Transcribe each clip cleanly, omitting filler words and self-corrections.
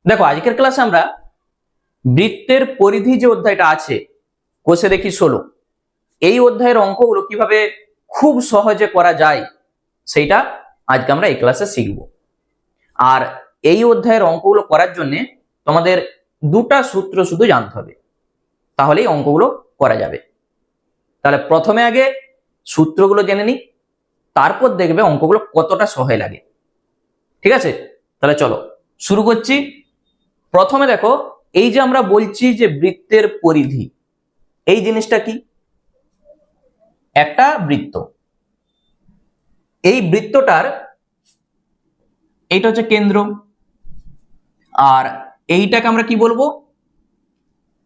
দেখো আজকের ক্লাসে আমরা বৃত্তের পরিধি যে অধ্যায়টা আছে কোষে দেখি 16, এই অধ্যায়ের অঙ্কগুলো কিভাবে খুব সহজে করা যায় সেইটা আজকে আমরা এই ক্লাসে শিখব। আর এই অধ্যায়ের অঙ্কগুলো করার জন্য তোমাদের দুটা সূত্র শুধু জানতে হবে, তাহলেই অঙ্কগুলো করা যাবে। তাহলে প্রথমে আগে সূত্রগুলো জেনে নিই, তারপর দেখবে অঙ্কগুলো কতটা সহজ লাগে। ঠিক আছে, তাহলে চলো শুরু করছি। প্রথমে দেখো, এই যে আমরা বলছি যে বৃত্তের পরিধি, এই জিনিসটা কি? একটা বৃত্ত, এই বৃত্তটার এইটা হচ্ছে কেন্দ্র, আর এইটাকে আমরা কি বলবো?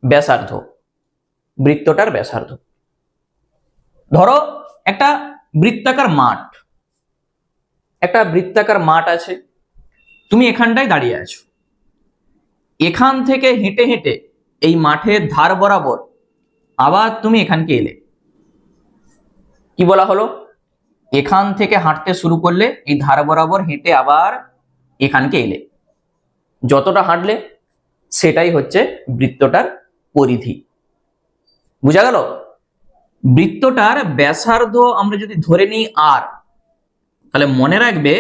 ব্যাসার্ধ, বৃত্তটার ব্যাসার্ধ। ধরো একটা বৃত্তাকার মাঠ, একটা বৃত্তাকার মাঠ আছে, তুমি এখানটায় দাঁড়িয়ে আছো, এখান থেকে হেঁটে হেঁটে এই মাঠের ধার বরাবর আবার তুমি এখানকে এলে, কি বলা হলো? এখান থেকে হাঁটতে শুরু করলে এই ধার বরাবর হেঁটে আবার এখানকে এলে, যতটা হাঁটলে সেটাই হচ্ছে বৃত্তটার পরিধি। বুঝা গেল? বৃত্তটার ব্যাসার্ধ আমরা যদি ধরে নিই আর, তাহলে মনে রাখবে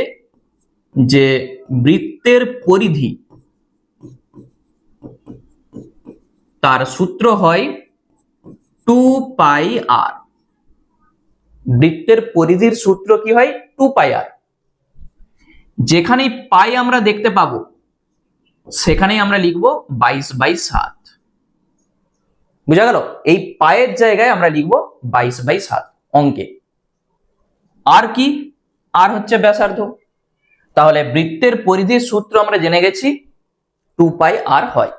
যে বৃত্তের পরিধি তার সূত্র হয় 2πr। বৃত্তের পরিধির সূত্র কি হয়? 2πr। যেখানে পাই আমরা দেখতে পাবো সেখানেই আমরা লিখবো 22/7। বুঝা গেল? এই পায়ের জায়গায় আমরা লিখবো 22/7 অঙ্কে। আর কি? আর হচ্ছে ব্যাসার্ধ। তাহলে বৃত্তের পরিধির সূত্র আমরা জেনে গেছি 2πr হয়।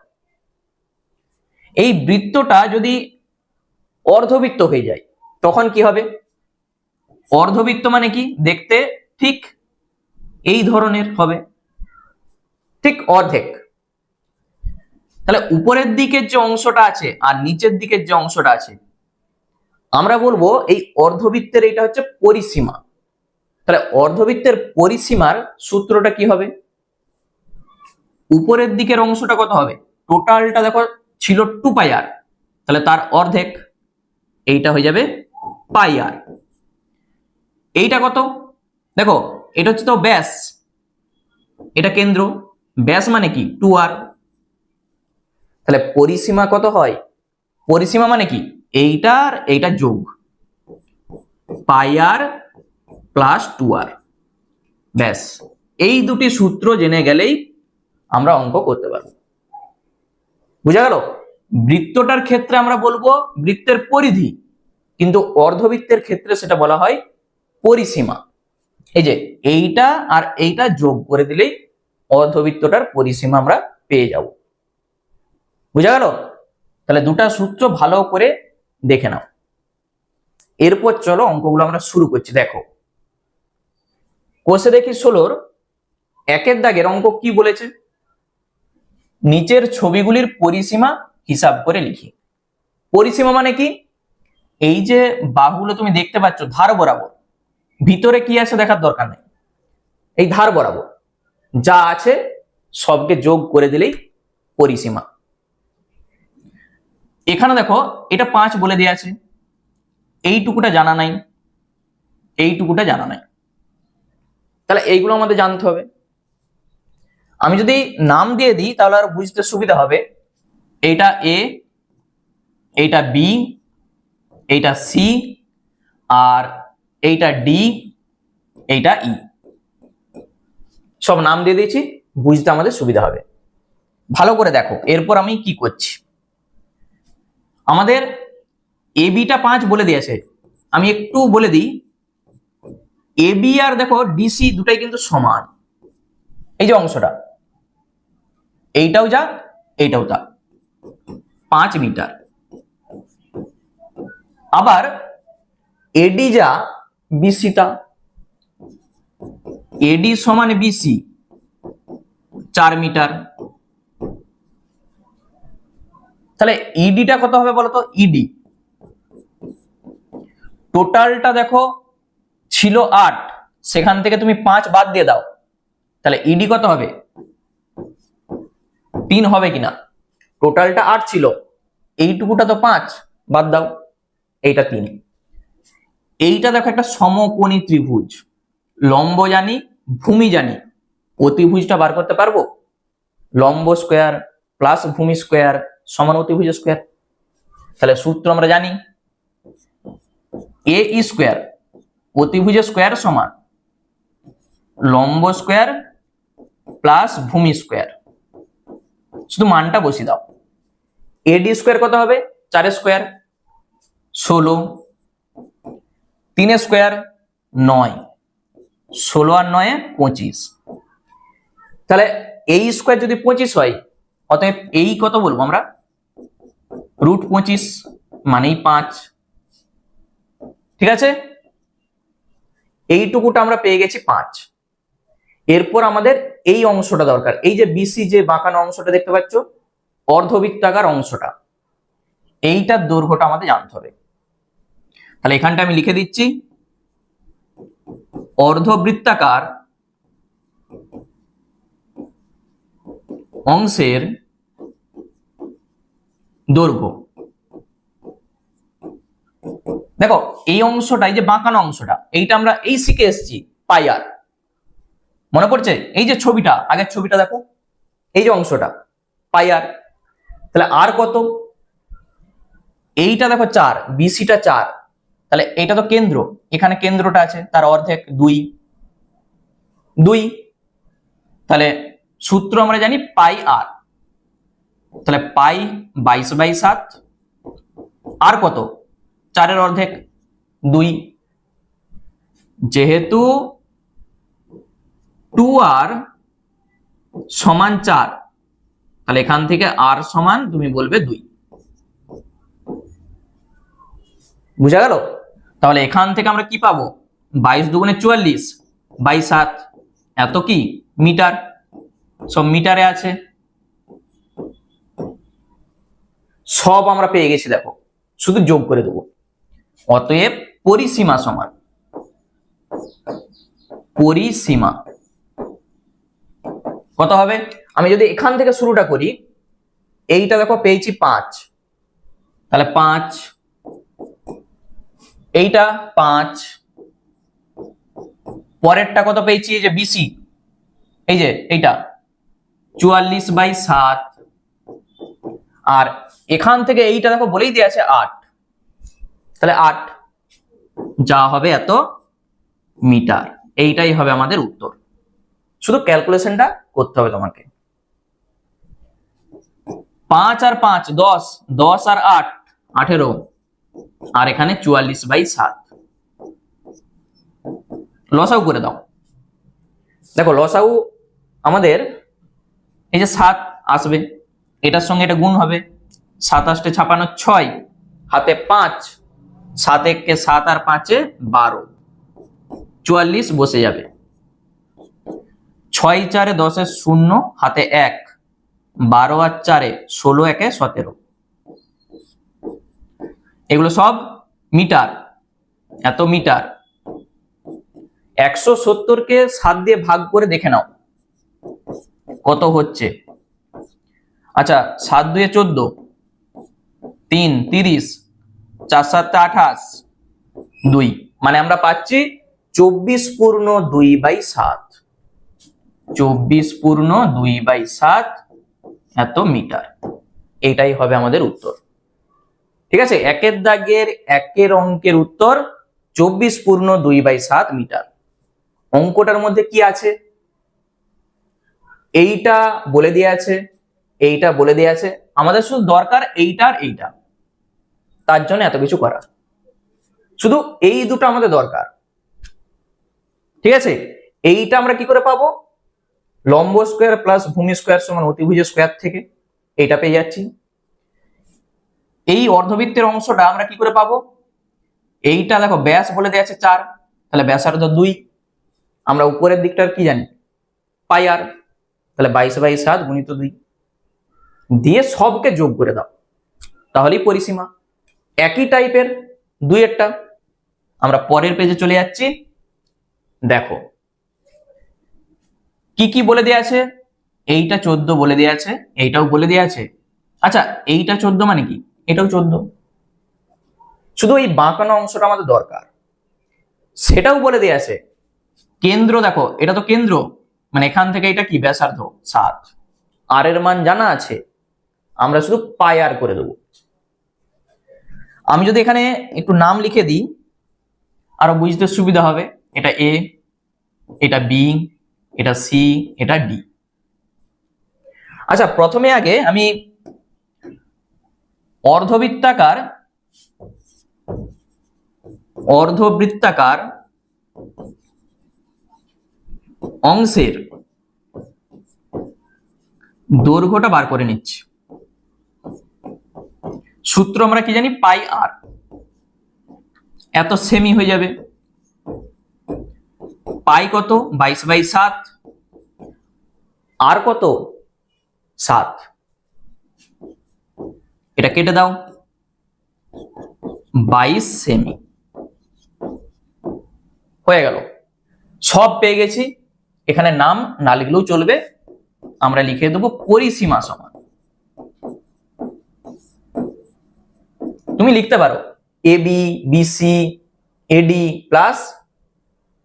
এই বৃত্তটা যদি অর্ধবৃত্ত হয়ে যায় তখন কি হবে? অর্ধবৃত্ত মানে কি? দেখতে ঠিক এই ধরনের হবে, ঠিক অর্ধেক। তাহলে উপরের দিকের যে অংশটা আছে আর নিচের দিকের যে অংশটা আছে, আমরা বলবো এই অর্ধবৃত্তের এটা হচ্ছে পরিসীমা। তাহলে অর্ধবৃত্তের পরিসীমার সূত্রটা কি হবে? উপরের দিকের অংশটা কত হবে? টোটালটা দেখো ছিল 2πr, তাহলে তার অর্ধেক, এইটা হয়ে যাবে πr। এইটা কত? দেখো এটা হচ্ছে তো ব্যাস, এটা কেন্দ্র, ব্যাস মানে কি? 2r। তাহলে পরিসীমা কত হয়? পরিসীমা মানে কি? এইটার এইটা যোগ, πr প্লাস 2r। ব্যাস, এই দুটি সূত্র জেনে গেলেই আমরা অঙ্ক করতে পারবো। বুঝা গেল? বৃত্তটার ক্ষেত্রে আমরা বলবো বৃত্তের পরিধি, কিন্তু অর্ধবৃত্তের ক্ষেত্রে সেটা বলা হয় পরিসীমা। এই যে এইটা আর এইটা যোগ করে দিলেই অর্ধবৃত্তটার পরিসীমা আমরা পেয়ে যাব। বুঝা গেল? তাহলে দুটা সূত্র ভালো করে দেখে নাও। এরপর চলো অঙ্কগুলো আমরা শুরু করছি। দেখো কোষে দেখি 16 একের দাগের অঙ্ক কি বলেছে? নিচের ছবিগুলির পরিসীমা হিসাব করে লিখি। পরিসীমা মানে কি? এই যে বাহুগুলো তুমি দেখতে পাচ্ছ ধার বরাবর, ভিতরে কি আছে দেখার দরকার নেই, এই ধার বরাবর যা আছে সবকে যোগ করে দিলেই পরিসীমা। এখানে দেখো এটা 5 বলে দেওয়া আছে, এইটুকুটা জানা নাই, এইটুকুটা জানা নাই, তাহলে এইগুলো আমাদের জানতে হবে। আমি যদি নাম দিয়ে দিই তাহলে আর বুঝতে সুবিধা হবে। এইটা এ, এইটা বি, এইটা সি, আর এইটা ডি, এইটা ই। সব নাম দিয়ে দিয়েছি, বুঝতে আমাদের সুবিধা হবে। ভালো করে দেখো এরপর আমি কি করছি। আমাদের এ বিটা 5 বলে দিয়েছে, আমি একটু বলে দিই। এ বি আর দেখো ডিসি দুটাই কিন্তু সমান। এই যে অংশটা, এইটাও যা এইটাও তা, 5 মিটার। আবার এডি যা বিসি তা, এডি সমান বিসি 4 মিটার। তাহলে ইডিটা কত হবে বলতো? ইডি টোটালটা দেখো ছিল 8, সেখান থেকে তুমি 5 বাদ দিয়ে দাও, তাহলে ইডি কত হবে? 3 হবে কিনা, টোটালটা 8 ছিল, এইটুকুটা তো 5, বাদ দাও, এইটা 3। এইটা দেখো একটা সমকোণী ত্রিভুজ, লম্ব জানি, ভূমি জানি, অতিভুজটা বার করতে পারবো? লম্ব স্কোয়ার প্লাস ভূমি স্কোয়ার সমান অতিভুজ স্কোয়ার। তাহলে সূত্র আমরা জানি, এ স্কোয়ার অতিভুজ স্কোয়ার সমান লম্ব স্কোয়ার প্লাস ভূমি স্কোয়ার। শুধু মানটা বসিয়ে দাও। এডি স্কোয়ার কত হবে? 4 স্কোয়ার 16, 3 স্কোয়ার 9, 16 আর 9 25। তাহলে এই স্কোয়ার যদি 25 হয়, অতএব এই কত বলবো আমরা? √25 মানেই 5। ঠিক আছে, এইটুকুটা আমরা পেয়ে গেছি 5। এরপর আমাদের এই অংশটা দরকার, এই যে বিসি যে বাঁকানো অংশটা দেখতে পাচ্ছ, অর্ধবৃত্তাকার অংশটা, এইটার দৈর্ঘ্যটা আমাদের জানতে হবে। তাহলে এখানটা আমি লিখে দিচ্ছি, অর্ধবৃত্তাকার অংশের দৈর্ঘ্য। দেখো এই অংশটা, এই যে বাঁকানো অংশটা, এইটা আমরা এই শিখে এসেছি পাই আর। মনে পড়ছে? এই যে ছবিটা, আগের ছবিটা দেখো, এই যে অংশটা পাই আর। তাহলে আর কত? এইটা দেখো 4, বিসিটা 4, তাহলে এইটা তো কেন্দ্র, এখানে কেন্দ্রটা আছে, তার অর্ধেক 2। তাহলে সূত্র আমরা জানি পাই আর। তাহলে পাই 22/7, আর কত? 4 এর অর্ধেক 2। যেহেতু 2r সমান 4, তাহলে এখান থেকে r সমান তুমি বলবে 2। বুঝা গেল? তাহলে এখান থেকে আমরা কি পাবো? 22 দুগুণে 44/7, এত কি মিটার, সব মিটারে আছে, সব আমরা পেয়ে গেছি। দেখো শুধু যোগ করে দেবো। অতএব পরিসীমা সমান, পরিসীমা কত হবে? আমি যদি এখান থেকে শুরুটা করি, এইটা দেখো পেয়েছি 5, তাহলে 5, এইটা 5, পরেরটা কত পেয়েছি? এই যে বিসি, এই যে এইটা 44/7, আর এখান থেকে এইটা দেখো বলেই দিয়ে আছে 8, তাহলে 8 যা হবে এত মিটার। এইটাই হবে আমাদের উত্তর। শুধু ক্যালকুলেশনটা করতে হবে তোমাকে। 5 আর 5 10, 10 আর 8 18, আর এখানে 44/7। লসাগু করে দাও। দেখো লসাগু আমাদের এই যে 7 আসবে, এটার সঙ্গে এটা গুণ হবে, 7 8 56 6, হাতে 5, 7 1 7 আর 5 12, 44 বসে যাবে। 6 4 10 0, হাতে 1, 12 আর 4 16 1 17। এগুলো সব মিটার, এত মিটার। 170 কে 7 দিয়ে ভাগ করে দেখে নাও কত হচ্ছে। আচ্ছা 7 2 14, 3 30, 4 7 28, 2, মানে আমরা পাচ্ছি 24/2/7, 24/2/7 এত মিটার। এটাই হবে আমাদের উত্তর। ঠিক আছে, একের দাগের একের অঙ্কের উত্তর 24/2/7 মিটার। অঙ্কটার মধ্যে কি আছে? এইটা বলে দিয়ে আছে, এইটা বলে দিয়ে আছে, আমাদের শুধু দরকার এইটার এইটা, তার জন্য এত কিছু করা। শুধু এই দুটো আমাদের দরকার। ঠিক আছে, এইটা আমরা কি করে পাবো? লম্ব স্কোয়ার প্লাস ভূমি স্কোয়ার সমান অতিভুজ স্কোয়ার থেকে এইটা পেয়ে যাচ্ছি। এই অর্ধবৃত্তের অংশটা আমরা কি করে পাবো? এইটা দেখো ব্যাস বলে দেওয়া আছে 4, তাহলে ব্যাসার্ধ 2, আমরা উপরের দিকটার কি জানি? পাই আর, তাহলে 22/7 গুণিত 2 দিয়ে সবকে যোগ করে দাও, তাহলেই পরিসীমা। একই টাইপের 2 একটা। আমরা পরের পেজে চলে যাচ্ছি। দেখো কি কি বলে দেওয়া আছে? এইটা 14 বলে দেওয়া আছে, এইটাও বলে দেওয়া আছে। আচ্ছা, এইটা 14 মানে কি? এটাও 14। শুধু এই বাঁকানো অংশটা আমাদের দরকার, সেটাও বলে দেওয়া আছে। কেন্দ্র দেখো, এটা তো কেন্দ্র, মানে এখান থেকে এটা কি ব্যাসার্ধ 7, আর এর মান জানা আছে, আমরা শুধু পাই আর করে দেবো। আমি যদি এখানে একটু নাম লিখে দিই আরো বুঝতে সুবিধা হবে। এটা এ, এটা বি, এটা সি, এটা ডি। আচ্ছা, প্রথমে আগে আমি অর্ধবৃত্তাকার অংশের দৈর্ঘ্যটা বার করে নিচ্ছি। সূত্র আমরা কি জানি? পাই আর। এত সেমি হয়ে যাবে। পাই কত? 22/7। আর কত? 7। এটা কেটে দাও, 22 সেমি হয়ে গেল। সব পেয়ে গেছি। এখানে নাম না লিখলেও চলবে, আমরা লিখে দেবো পরিসীমা সমান। তুমি লিখতে পারো এবি বিসি এডি প্লাস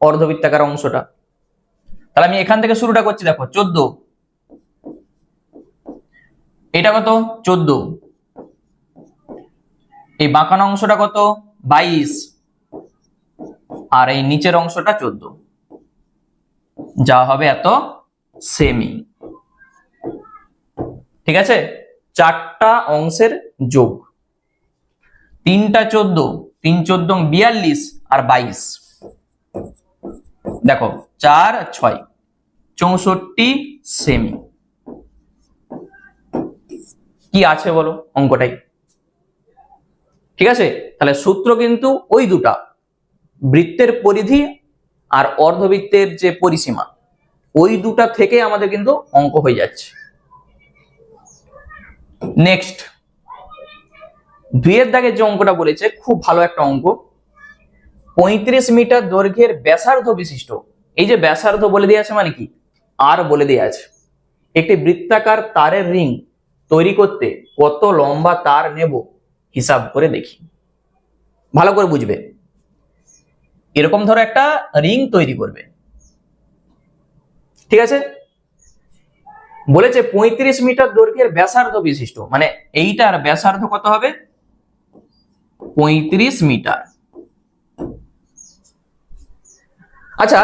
অর্ধবৃত্তাকার অংশটা। তাহলে আমি এখান থেকে শুরুটা করছি, দেখো 14, এটা কত? 14। এই বাঁকানো অংশটা কত? 22, আর এই নিচের অংশটা 14, যা হবে এত সেমি। ঠিক আছে, চারটা অংশের যোগ, 3টা 14, 3 14 42 আর 22, দেখো 4 6 64 সেমি। কি আছে বলো অঙ্কটাই? ঠিক আছে, তাহলে সূত্র কিন্তু ওই দুটা, বৃত্তের পরিধি আর অর্ধবৃত্তের যে পরিসীমা, ওই দুটা থেকে আমাদের কিন্তু অঙ্ক হয়ে যাচ্ছে। নেক্সট, 2 এর দাগের যে অঙ্কটা বলেছে, খুব ভালো একটা অঙ্ক। 35 মিটার দৈর্ঘ্যের ব্যাসার্ধ বিশিষ্ট, এই যে ব্যাসার্ধ বলে দেওয়া আছে মানে কি? আর বলে দেওয়া আছে। একটি বৃত্তাকার তারের রিং তৈরি করতে কত লম্বা তার নেব হিসাব করে দেখি। ভালো করে বুঝবে। এরকম ধরো একটা রিং তৈরি করবে, ঠিক আছে? বলেছে 35 মিটার দৈর্ঘ্যের ব্যাসার্ধ বিশিষ্ট, মানে এইটার ব্যাসার্ধ কত হবে? 35 মিটার। আচ্ছা,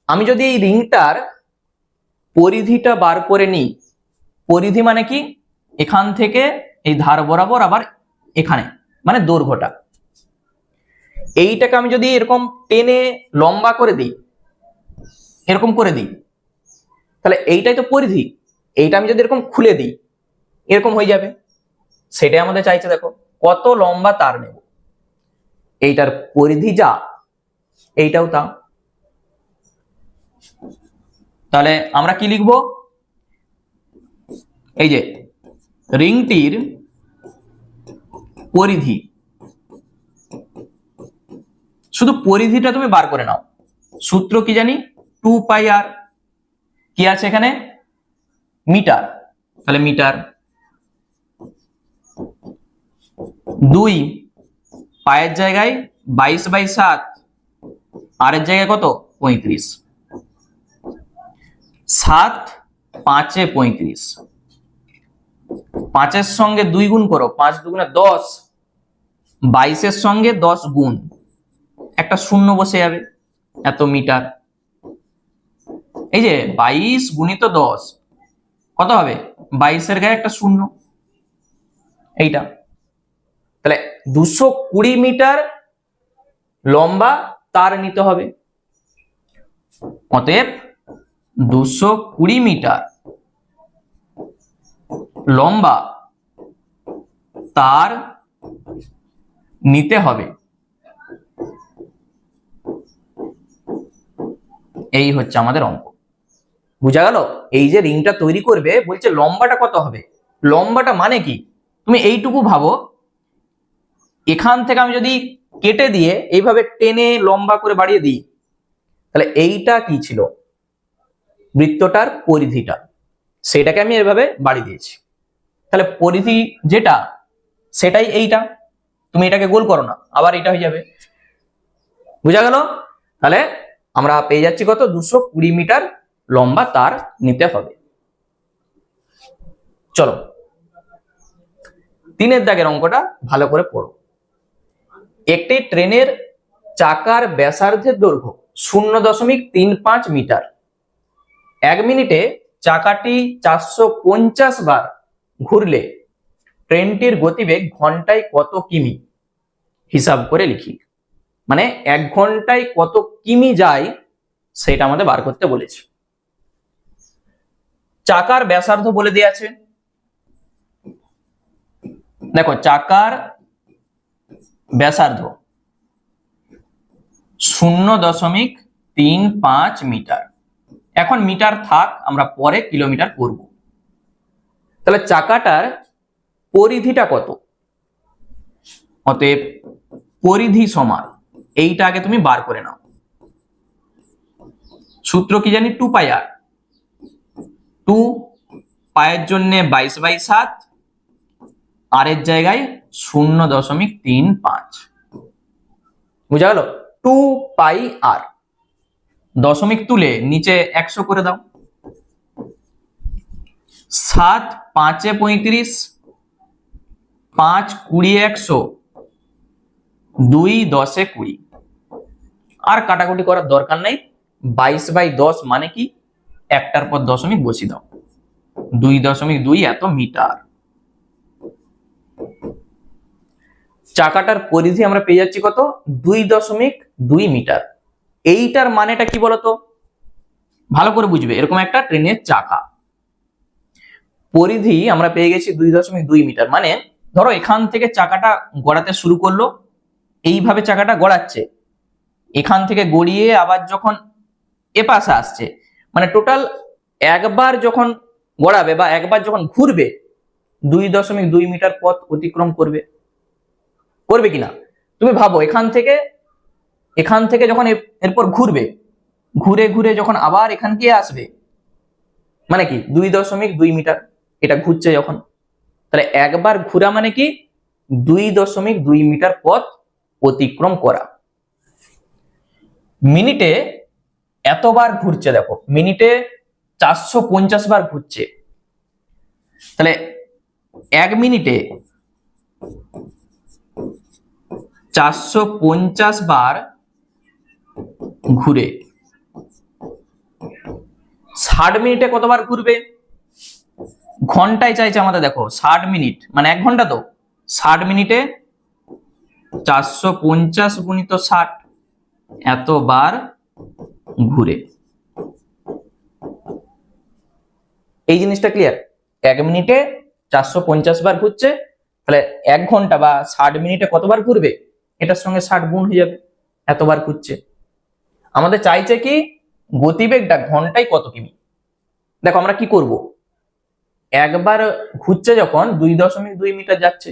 আমি যদি এই রিংটার পরিধিটা বার করে নিই, পরিধি মানে কি? এখান থেকে এই ধার বরাবর আবার এখানে, মানে দৈর্ঘ্যটা। এইটাকে আমি যদি এরকম টেনে লম্বা করে দিই, এরকম করে দিই, তাহলে এইটাই তো পরিধি। এইটা আমি যদি এরকম খুলে দিই, এরকম হয়ে যাবে। সেটাই আমাদের চাইছে। দেখো কত লম্বা তার নেব, এইটার পরিধি যা, এইটাও তা। তাহলে আমরা কি লিখবো? এই যে রিংটির পরিধি, শুধু পরিধিটা তুমি বার করে নাও। সূত্র কি জানি? 2 পাই আর। কি আছে এখানে? মিটার, তাহলে মিটার। 2 পায়ের জায়গায় 22/7, আর এর জায়গায় কত? 35। 7 5 এ 35, 5 এর সঙ্গে 2 গুণ করো, 5 2 10, 22 এর সঙ্গে 10 গুণ, একটা শূন্য বসে যাবে, এত মিটার। এই যে 22 গুণিত 10 কত হবে? 22 এর গায়ে একটা শূন্য, এইটা। তাহলে 220 মিটার লম্বা তার নিতে হবে। অতএব 220 মিটার লম্বা তার নিতে হবে। এই হচ্ছে আমাদের অঙ্ক। বুঝা গেল? এই যে রিংটা তৈরি করবে, বলছে লম্বাটা কত হবে। লম্বাটা মানে কি? তুমি এইটুকু ভাবো, এখান থেকে আমি যদি কেটে দিয়ে এইভাবে টেনে লম্বা করে বাড়িয়ে দিই, তাহলে এইটা কি ছিল? বৃত্তটার পরিধিটা। সেটাকে আমি এভাবে বাড়িয়ে দিয়েছি। তাহলে পরিধি যেটা সেটাই এইটা, তুমি এটাকে গোল করো না, আবার এটা হয়ে যাবে। বুঝা গেল? তাহলে আমরা পেয়ে যাচ্ছি কত, 220 মিটার লম্বা তার নিতে হবে। চলো 3 দাগের অঙ্কটা ভালো করে পড়ো। একটি ট্রেনের চাকার ব্যাসার্ধের দৈর্ঘ্য 0.35 মিটার। 1 মিনিটে চাকাটি 450 বার ঘুরলে ট্রেনটির গতিবেগ ঘন্টায় কত কিমি? হিসাব করে লিখি। মানে 1 ঘন্টায় কত কিমি যায় সেটা আমাদের বার করতে বলেছে। চাকার ব্যাসার্ধ বলে দেয়া আছে। দেখো চাকার ব্যাসার্ধ 0.35 মিটার। এখন মিটার থাক, আমরা পরে কিলোমিটার করব। তাহলে চাকাটার পরিধিটা কত? অতএব পরিধি সমান, এইটা আগে তুমি বার করে নাও। সূত্র কি জানি, 2 পাই আর। 2 পায়ের জন্য 22/7, আর এর জায়গায় 0.35। বুঝা গেল? 2 পাই আর। দশমিক তুলে নিচে 100 করে দাও। 7 5 এ 35, 5 20 100, 2 10 এ 20। আর কাটাকুটি করার দরকার নাই। 22/10 মানে কি, একটার পর দশমিক বসিয়ে দাও। 2.2 এত মিটার। চাকাটার পরিধি আমরা পেয়ে যাচ্ছি কত, 2.2 মিটার। এইটার মানেটা কি বলতো, ভালো করে বুঝবে। এরকম একটা ট্রেনের চাকা, পরিধি আমরা পেয়ে গেছি 2.2 মিটার। মানে ধরো এখান থেকে চাকাটা গড়াতে শুরু করলো, এইভাবে চাকাটা গড়াচ্ছে, এখান থেকে গড়িয়ে আবার যখন এ পাশে আসছে, মানে টোটাল একবার যখন গড়াবে বা একবার যখন ঘুরবে 2.2 মিটার পথ অতিক্রম করবে। করবে কিনা তুমি ভাবো, এখান থেকে যখন এরপর ঘুরবে, ঘুরে ঘুরে যখন আবার এখান গিয়ে আসবে, মানে কি 2.2 মিটার এটা ঘুরছে যখন, তাহলে একবার ঘোরা মানে কি 2.2 মিটার পথ অতিক্রম করা। মিনিটে এতবার ঘুরছে, দেখো মিনিটে 450 বার ঘুরছে। তাহলে 1 মিনিটে 450 বার ঘুরে 60 মিনিটে কতবার ঘুরবে? ঘন্টায় চাইছে আমাদের, দেখো 60 মিনিট মানে 1 ঘন্টা, তো 60 মিনিটে 450 গুণিত 60, এতবার ঘুরে। এই জিনিসটা ক্লিয়ার? 1 মিনিটে 450 বার ঘুরছে, তাহলে 1 ঘন্টা বা 60 মিনিটে কতবার ঘুরবে, এটার সঙ্গে 60 গুণ হয়ে যাবে, এতবার ঘুরছে। আমাদের চাইছে কি গতিবেগটা ঘন্টায় কত কিমি। দেখো আমরা কি করব, একবার ঘুরছে যখন 2.2 মিটার যাচ্ছে,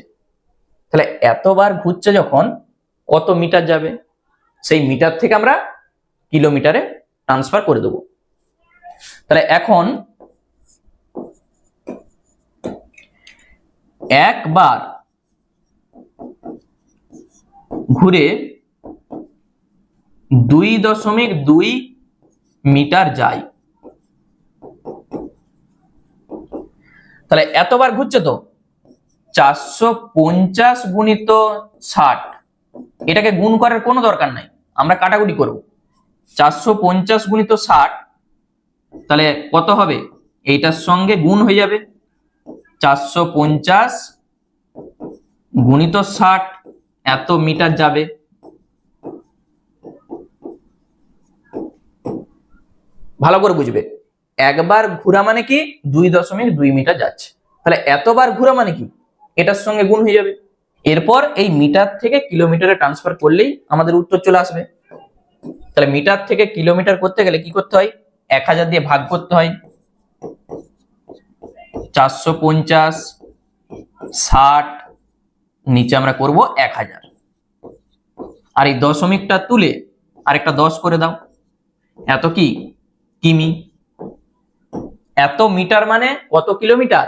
তাহলে এতবার ঘুরছে যখন কত মিটার যাবে, সেই মিটার থেকে আমরা কিলোমিটারে ট্রান্সফার করে দেব। তাহলে এখন একবার ঘুরে 2.2 মিটার যায়, তাহলে এতবার ঘুরছে, তো 450 গুণিত 60, এটাকে গুণ করার কোনো দরকার নাই, আমরা কাটাকুটি করব। 450 গুণিত 60, তাহলে কত হবে, এইটার সঙ্গে গুণ হয়ে যাবে। 450 গুণিত 60, এত মিটার যাবে। ভালো করে বুঝবে, একবার ঘোরা মানে কি 2.2 মিটার যাচ্ছে, তাহলে এতবার ঘোরা মানে কি এটার সঙ্গে গুণ হয়ে যাবে। এরপর এই মিটার থেকে কিলোমিটারে ট্রান্সফার করলেই আমাদের উত্তর চলে আসবে। তাহলে মিটার থেকে কিলোমিটার করতে গেলে কি করতে হয়, 1000 দিয়ে ভাগ করতে হয়। 450 60 নিচে আমরা করব 1000, আর এই দশমিকটা তুলে আরেকটা 10 করে দাও, এত কি কিমি। এত মিটার মানে কত কিলোমিটার?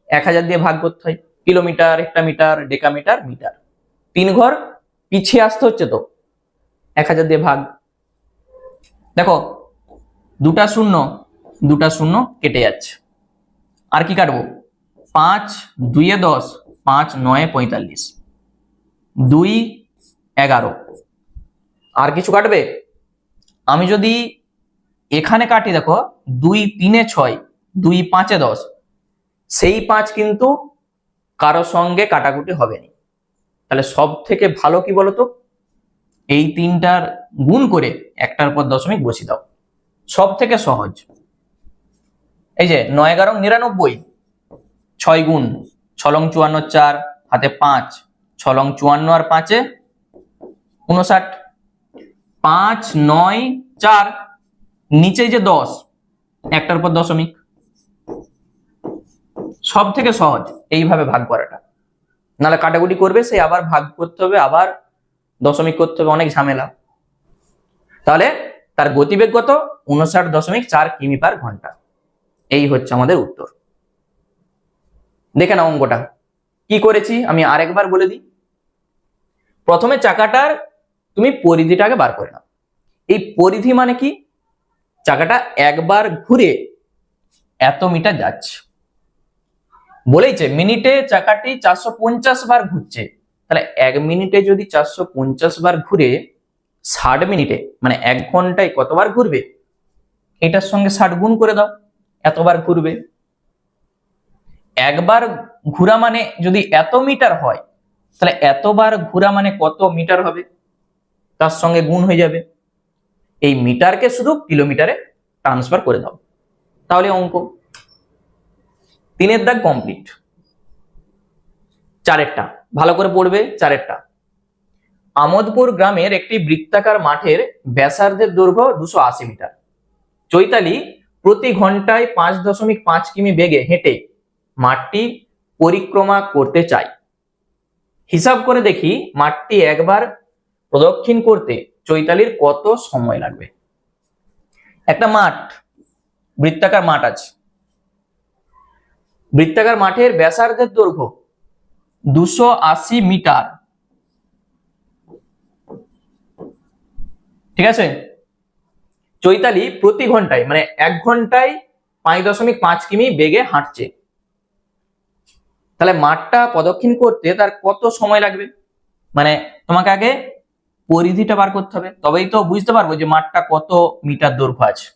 1000 দিয়ে ভাগ করতে হয়। Kilometre, hectometre, decametre, metre. 3 ঘর পিছিয়ে আসতে হচ্ছে তো, 1000 দিয়ে ভাগ। দেখো দুটা শূন্য কেটে যাচ্ছে। আর কি কাটবো? 5 2 10, 5 9 45, 2 11। আর কিছু কাটবে? আমি যদি এখানে কাটি, দেখো 2 3 6, 2 5 10, সেই 5 কিন্তু কারো সঙ্গে কাটাকুটি হবে না। তাহলে সব থেকে ভালো কি বলতো, এই তিনটার গুণ করে একটার পর দশমিক বসিয়ে দাও, সব থেকে সহজ। এই যে 9 11 99, 6 গুণ 6 লং 54, 4 হাতে 5, 6 লং 54 আর 5 59, 5 9 4, নিচে যে 10, একটার পর দশমিক। সব থেকে সহজ এইভাবে ভাগ করাটা, নাহলে কাটাকুটি করবে, সেই আবার ভাগ করতে হবে, আবার দশমিক করতে হবে, অনেক ঝামেলা। তাহলে তার গতিবেগ কত? 59.4 কিমি পার ঘন্টা। এই হচ্ছে আমাদের উত্তর। দেখে নাও অঙ্কটা কি করেছি, আমি আরেকবার বলে দিই। প্রথমে চাকাটার তুমি পরিধিটাকে বার করে নাও। এই পরিধি মানে কি? চাকাটা একবার ঘুরে এত মিটার যাচ্ছে। বলেইছে মিনিটে চাকাটি 450 বার ঘুরছে। তাহলে 1 মিনিটে যদি 450 বার ঘুরে 60 মিনিটে মানে 1 ঘন্টায় কতবার ঘুরবে? এটার সঙ্গে 60 গুণ করে দাও, এতবার ঘুরবে। একবার ঘোরা মানে যদি এত মিটার হয়, তাহলে এতবার ঘোরা মানে কত মিটার হবে? তার সঙ্গে গুণ হয়ে যাবে। এই মিটারকে শুধু কিলোমিটারে ট্রান্সফার করে দাও, তাহলে অঙ্ক 3 দাগ কমপ্লিট। 4 ভালো করে পড়বে। 4 আমোদপুর গ্রামের একটি বৃত্তাকার মাঠের ব্যাসার্ধের দৈর্ঘ্য 280 মিটার। চৈতালি প্রতি ঘন্টায় 5.5 কিমি বেগে হেঁটে মাঠটি পরিক্রমা করতে চায়। হিসাব করে দেখি মাঠটি একবার প্রদক্ষিণ করতে চৈতালির কত সময় লাগবে। একটা মাঠ, বৃত্তাকার মাঠ আছে, বৃত্তাকার মাঠের ব্যাসার্ধের দৈর্ঘ্য 280 মিটার, ঠিক আছে। চৈতালি প্রতি ঘন্টায় মানে 1 ঘন্টায় 5.5 কিমি বেগে হাঁটছে। তাহলে মাঠটা প্রদক্ষিণ করতে তার কত সময় লাগবে? মানে তোমাকে আগে পরিধিটা বার করতে হবে, তবেই তো বুঝতে পারবো যে মাঠটা কত মিটার দৈর্ঘ্য আছে।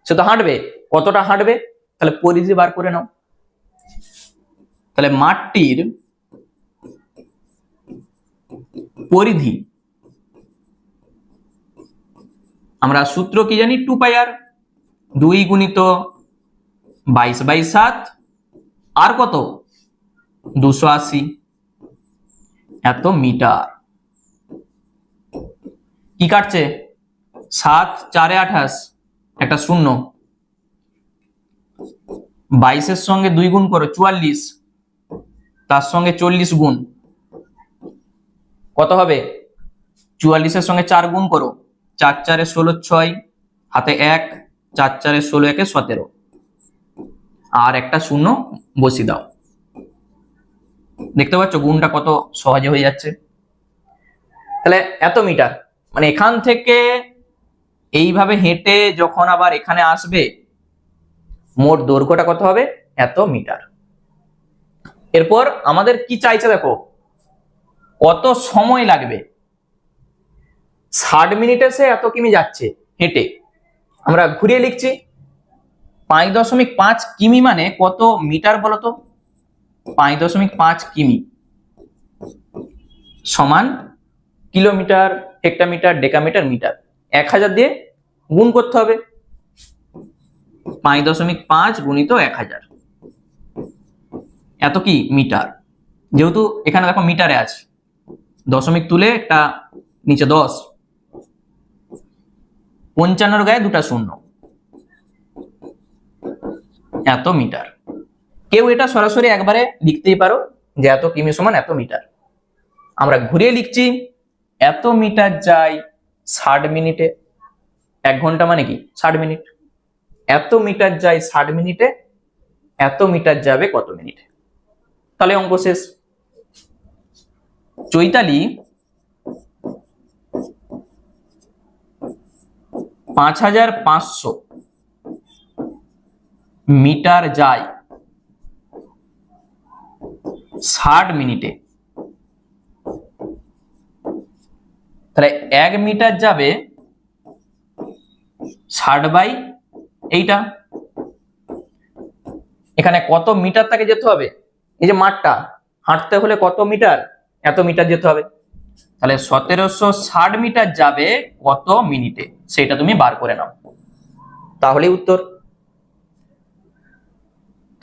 সে তো হাঁটবে, কতটা হাঁটবে, তাহলে পরিধি বার করে নাও। তাহলে মাঠটির পরিধি আমরা সূত্র কি জানি, 2 পাই আর, 2 গুণিত 22/7 আর কত 280 এত মিটার। কি কাটছে? 7 4 28, একটা শূন্য, 22 সঙ্গে 2 গুণ করো 44, তার সঙ্গে 40 গুণ কত হবে? 44 সঙ্গে 4 গুণ করো, 4 4 16 6 হাতে 1, 4 4 16 1 17, আর একটা শূন্য বসিয়ে দাও। দেখতে পাচ্ছ গুণটা কত সহজে হয়ে যাচ্ছে। তাহলে এত মিটার মানে এখান থেকে এইভাবে হেঁটে যখন আবার এখানে আসবে, মোট দৈর্ঘ্যটা কত হবে? এত মিটার। এরপর আমাদের কি চাইছে দেখো, কত সময় লাগবে। 60 মিনিটে সে এত কিমি যাচ্ছে হেঁটে, আমরা ঘুরিয়ে লিখছি 5.5 কিমি মানে কত মিটার বলতো? 5.5 কিমি সমান কিলোমিটার, হেক্টোমিটার, ডেকামিটার, মিটার। 1000 দিয়ে গুণ করতে হবে, 5.5 গুণিত 1000, এত কি মিটার। যেহেতু এখানে দেখো মিটারে আছে, দশমিক তুলে একটা নিচে 10, 55 গায়ে 2টা শূন্য, এত মিটার। কেউ এটা সরাসরি একবারে লিখতেই পারো যে এত কিমি সমান এত মিটার। আমরা ঘুরিয়ে লিখছি এত মিটার যায় 60 মিনিটে, 1 ঘন্টা মানে কি 60 মিনিট। এত মিটার যায় 60 মিনিটে, এত মিটার যাবে কত মিনিটে। তাহলে অঙ্ক শেষ। চৈতালি 5500 মিটার যায় 60 মিনিটে, তাহলে 1 মিটার যাবে 60 এইটা। এখানে কত মিটার তাকে যেতে হবে, এই যে মাঠটা হাঁটতে হলে কত মিটার, এত মিটার যেতে হবে। তাহলে 1760 মিটার যাবে কত মিনিটে, সেটা তুমি বার করে নাও, তাহলেই উত্তর।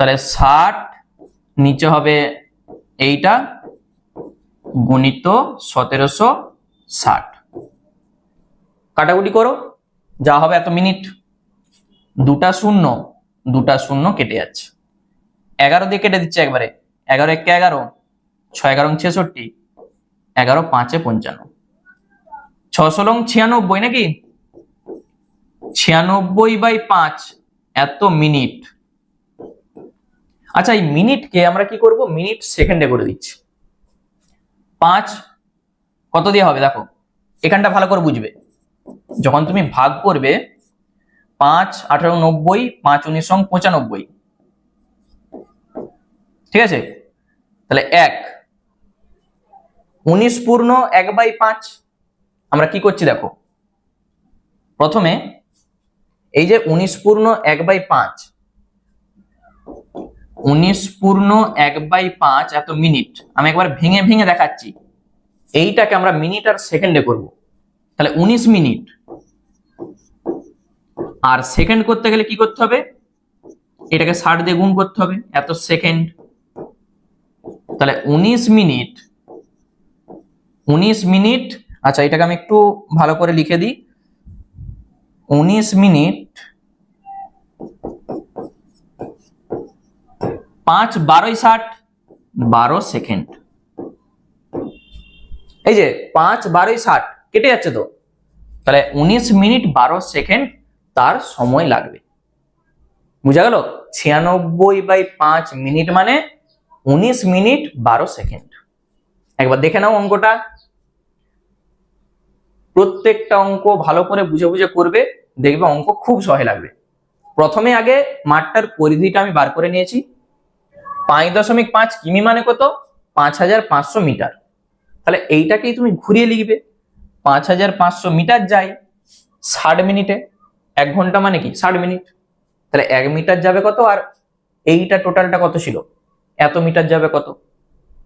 তাহলে 60 নিচে হবে এইটা গুণিত 1760, কাটাকুটি করো, যা হবে এত মিনিট। দুটা শূন্য কেটে যাচ্ছে, 11 দিয়ে কেটে দিচ্ছে একবারে, 11 একে 11, 6 11 66, 11 5 55, 6 96 নাকি, 96/5 এত মিনিট। আচ্ছা, এই মিনিটকে আমরা কি করব, মিনিট সেকেন্ডে করে দিচ্ছি। 5 কত দিয়ে হবে দেখো, এখানটা ভালো করে বুঝবে। যখন তুমি ভাগ করবে 5 18 90, 5 19 95, ঠিক আছে। তাহলে 1 19 পূর্ণ 1/5, আমরা কি করছি দেখো, প্রথমে এই যে 19 পূর্ণ 1/5, 19 পূর্ণ 1/5 এত মিনিট, আমি একবার ভেঙে ভেঙে দেখাচ্ছি। এইটাকে আমরা মিনিট আর সেকেন্ডে করব, তাহলে 19 মিনিট। আর সেকেন্ড করতে গেলে কি করতে হবে, এটাকে 60 দিয়ে গুণ করতে হবে, এত সেকেন্ড। তাহলে 19 মিনিট, 19 মিনিট। আচ্ছা, এটাকে আমি একটু ভালো করে লিখে দিই, 19 মিনিট 5 12 60, 12 সেকেন্ড। এই যে 5 12 60 কেটে যাচ্ছে তো, তাহলে 19 মিনিট 12 সেকেন্ড তার সময় লাগবে। বুঝা গেল, 96/5 মিনিট মানে 19 মিনিট 12 সেকেন্ড। একবার দেখে নাও অঙ্কটা, প্রত্যেকটা অঙ্ক ভালো করে বুঝে বুঝে করবে, দেখবে অঙ্ক খুব সহজ লাগবে। প্রথমে আগে মাঠটার পরিধিটা আমি বার করে নিয়েছি, 5.5 কিমি মানে কত, 5500 মিটার। তাহলে এইটাকেই তুমি ঘুরিয়ে লিখবে, 5500 মিটার যায় 60 মিনিটে, 1 ঘন্টা মানে কি 60 মিনিট। তাহলে 1 মিটার যাবে কত, আর এইটা টোটালটা কত ছিল, এত মিটার যাবে কত,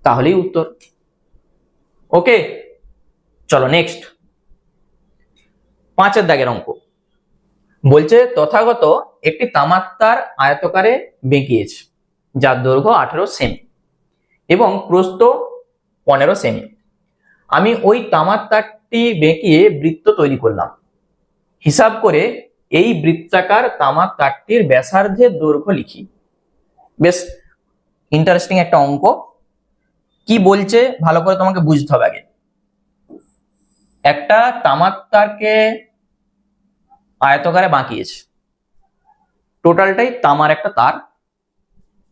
তাহলেই উত্তর। ওকে, চলো নেক্সট 5 এর দাগের অঙ্ক। বলছে তথাগত একটি তামার তার আয়তকারে বেঁকিয়েছে, যার দৈর্ঘ্য 18 সেমি এবং প্রস্থ 15 সেমি। আমি ওই তামার তারটি বেঁকিয়ে বৃত্ত তৈরি করলাম, হিসাব করে এই বৃত্তাকার তামার তারটির ব্যাসার্ধের দৈর্ঘ্য লিখি। বেশ ইন্টারেস্টিং একটা অঙ্ক। কি বলছে ভালো করে তোমাকে বুঝতে হবে আগে। একটা তামার তারকে আয়তকারে বাঁকিয়েছে, টোটালটাই তামার একটা তার,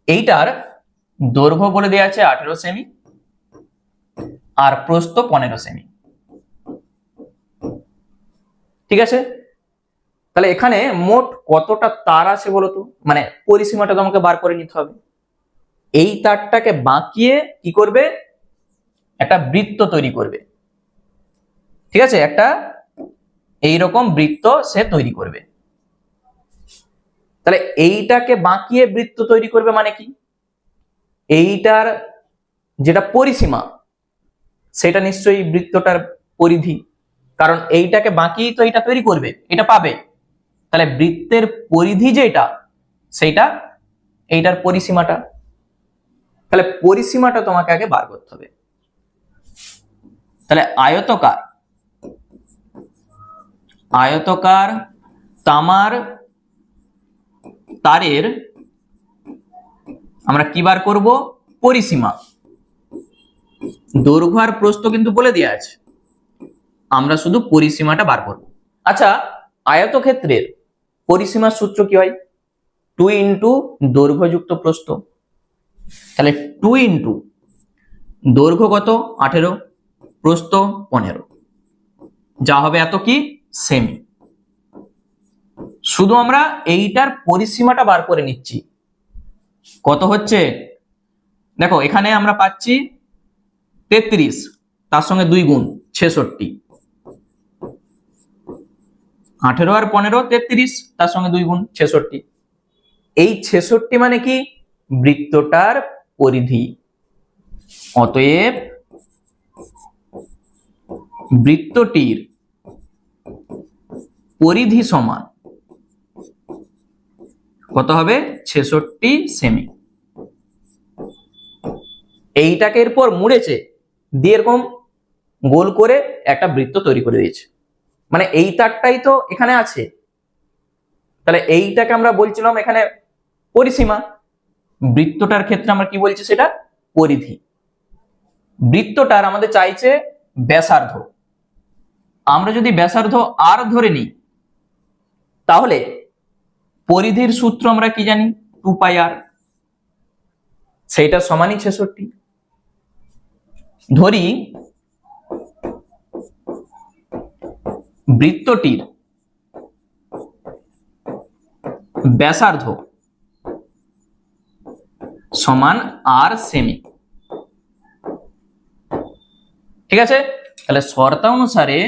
এইটার দৈর্ঘ্য বলে দেওয়া আছে 18 সেমি আর প্রস্থ 15 সেমি, ঠিক আছে। তাহলে এখানে মোট কতটা তার আছে বলতো, মানে পরিসীমাটা তোমাকে বার করে নিতে হবে। এই তারটাকে বাঁকিয়ে কি করবে, একটা বৃত্ত তৈরি করবে, ঠিক আছে, একটা এইরকম বৃত্ত সে তৈরি করবে। তাহলে এইটাকে বাঁকিয়ে বৃত্ত তৈরি করবে মানে কি, এইটার যেটা পরিসীমা সেটা নিশ্চয়ই বৃত্তটার পরিধি, কারণ এইটাকে বাঁকিয়ে তো এটা তৈরি করবে, এটা পাবে। তাহলে বৃত্তের পরিধি যেটা সেইটা এইটার পরিসীমাটা, তাহলে পরিসীমাটা তোমাকে আগে বার করতে হবে। তাহলে আয়তকার তামার তারের আমরা কি বার করব, পরিসীমা। দৈর্ঘ্য আর প্রস্থ কিন্তু বলে দেওয়া আছে, আমরা শুধু পরিসীমাটা বার করব। আচ্ছা, আয়তক্ষেত্রের পরিসীমার সূত্র কি হয়? 2 ইন্টু দৈর্ঘ্য যুক্ত প্রস্থ। তাহলে 2 ইন্টু দৈর্ঘ্য কত 18, প্রস্থ 15, যা হবে এত কি সেমি। শুধু আমরা এইটার পরিসীমাটা বার করে নিচ্ছি, কত হচ্ছে দেখো, এখানে আমরা পাচ্ছি 33, তার সঙ্গে 2 গুণ 66, 18 আর 15 33, তার সঙ্গে 2 গুণ 66। এই 66 মানে কি? বৃত্তটার পরিধি। অতএব বৃত্তটির পরিধি সমান কত হবে? 66 সেমি। এইটাকে এরপর মুড়েছে দিয়ে এরকম গোল করে একটা বৃত্ত তৈরি করে দিয়েছে, মানে এই তারটাই তো এখানে আছে। তাহলে এইটাকে আমরা বলছিলাম এখানে পরিসীমা, বৃত্তটার ক্ষেত্রে আমরা কি বলছি? সেটা পরিধি। বৃত্তটার আমাদের চাইছে ব্যাসার্ধ। আমরা যদি ব্যাসার্ধ আর ধরে নিই তাহলে পরিধির সূত্র আমরা কি জানি? 2 পাই আর, সেইটা সমানই 66। ধরি বৃত্তটির ব্যাসার্ধ সমান আর সেমি। ঠিক আছে, তাহলে শর্তানুসারে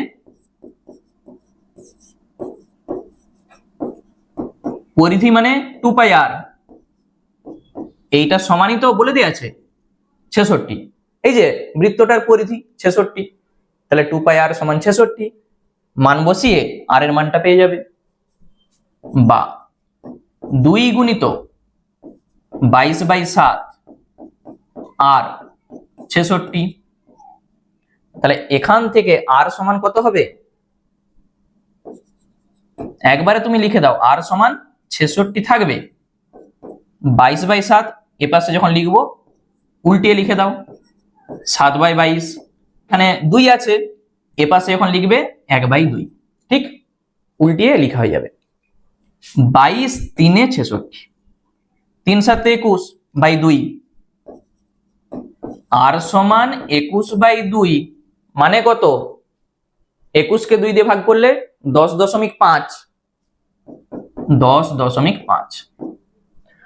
পরিধি মানে 2 পাই আর, এইটা সমানই তো বলে দেয়া আছে 66। এই যে বৃত্তটার পরিধি 66, তাহলে 2 পাই আর সমান 66, মান বসিয়ে আর এর মানটা পেয়ে যাবে, বা 2 গুণিত 22/7 আর 66। তাহলে এখান থেকে আর সমান কত হবে? একবারে তুমি লিখে দাও, আর সমান 66 থাকবে, 22/7 এ পাশে যখন লিখবো উল্টিয়ে লিখে দাও 7/22, এখানে 2 আছে, এ পাশে যখন লিখবে 1/2, ঠিক উল্টিয়ে লেখা হয়ে যাবে 22 3 66, 3 7 21/2, আর সমান 21/2 মানে কত? 21 কে 2 দিয়ে ভাগ করলে 10.5, 10.5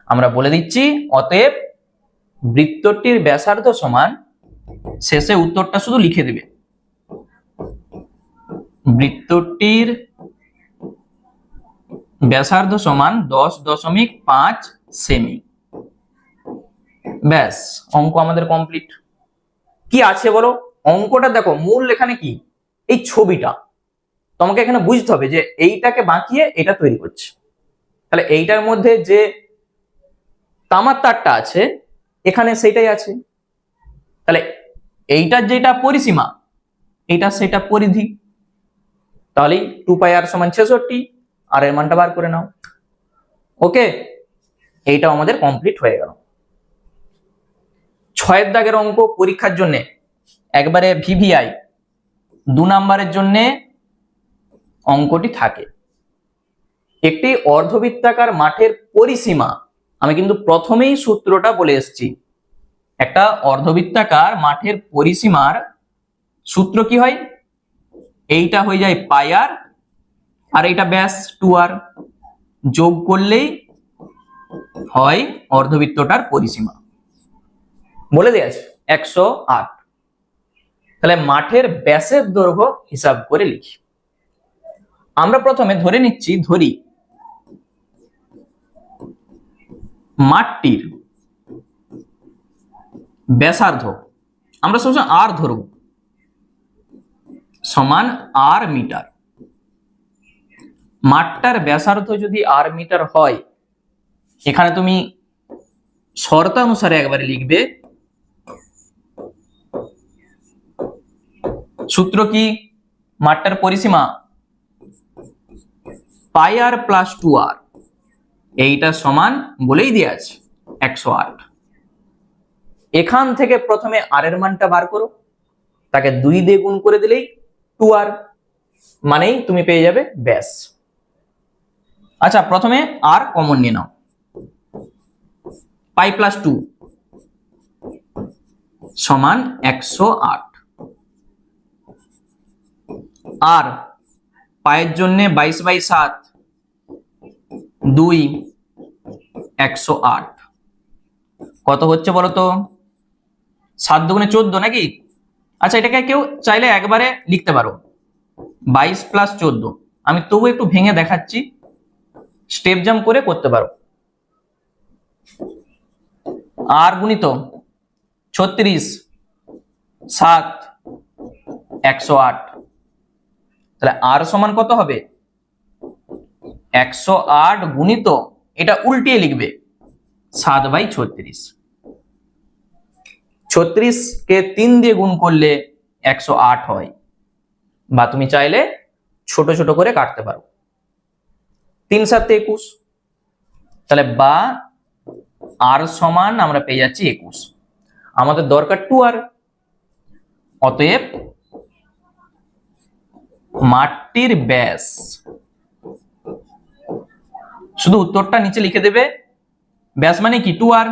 আমরা বলে দিচ্ছি। অতএব বৃত্তটির ব্যাসার্ধ সমান, শেষে উত্তরটা শুধু লিখে দেবে, বৃত্তটির ব্যাসার্ধ সমান 10.5 সেমি। ব্যাস, অঙ্ক আমাদের কমপ্লিট। কি আছে বলো? অঙ্কটা দেখো, মূল এখানে কি? এই ছবিটা তোমাকে এখানে বুঝতে হবে যে এইটাকে বাঁকিয়ে এটা তৈরি করছে। তাহলে এইটার মধ্যে যে তামার তারটা আছে এখানে সেটাই আছে, তাহলে এইটার যেটা পরিসীমা এইটা সেটা পরিধি। তাহলে 2 পাই আর সমান 66, আর এর মানটা বার করে নাও। ওকে, এইটাও আমাদের কমপ্লিট হয়ে গেল। 6 দাগের অঙ্ক পরীক্ষার জন্য একবারে ভিভিআই 2 নাম্বারের জন্য অঙ্কটি থাকে। একটি অর্ধবৃত্তাকার মাঠের পরিসীমা, আমি কিন্তু প্রথমেই সূত্রটা বলে এসেছি, একটা অর্ধবৃত্তাকার মাঠের পরিসীমার সূত্র কি হয়? এইটা হয়ে যায় পাই আর, আর এইটা ব্যাস 2 আর, যোগ করলেই হয় অর্ধবৃত্তটার পরিসীমা। বলে দেয়া আছে 108। তাহলে মাঠের ব্যাসের দৈর্ঘ্য হিসাব করে লিখি। আমরা প্রথমে ধরে নিচ্ছি, ধরি মাঠটির ব্যাসার্ধ, আমরা সবসময় আর ধরব, সমান আর মিটার। মাঠটার ব্যাসার্ধ যদি আর মিটার হয়, এখানে তুমি শর্তানুসারে একবারে লিখবে, সূত্র কি? মাঠটার পরিসীমা পাই আর প্লাস 2 আর, এইটা সমান বলেই দেয়া আছে 108। এখান থেকে প্রথমে আর এর মানটা বার করো, তাকে 2 দিয়ে গুণ করে দিলেই 2 আর, মানেই তুমি পেয়ে যাবে ব্যাস। আচ্ছা, প্রথমে আর কমন নিয়ে নাও, পাই প্লাস 2 সমান 108। আর পায়ের জন্য 22/7 2 108 কত হচ্ছে বলো তো? 7 দুগুণে 14 নাকি? আচ্ছা, এটাকে কেউ চাইলে একবারে লিখতে পারো 22 প্লাস 14। আমি তবু একটু ভেঙে দেখাচ্ছি, স্টেপ জাম্প করে করতে পারো। আর গুণিত 36 7 108, তাহলে আর সমান কত হবে? 108 গুণিত, এটা উল্টিয়ে লিখবে 7/36। 36 কে 3 দিয়ে গুণ করলে 108 হয়, বা তুমি চাইলে ছোট ছোট করে কাটতে পারো। 3 7 21, তাহলে বা আর সমান আমরা পেয়ে যাচ্ছি 21। আমাদের দরকার 2r, অতএব মাঠটির ব্যাস, শুধু উত্তরটা নিচে লিখে দেবে, ব্যাস মানে কি 2r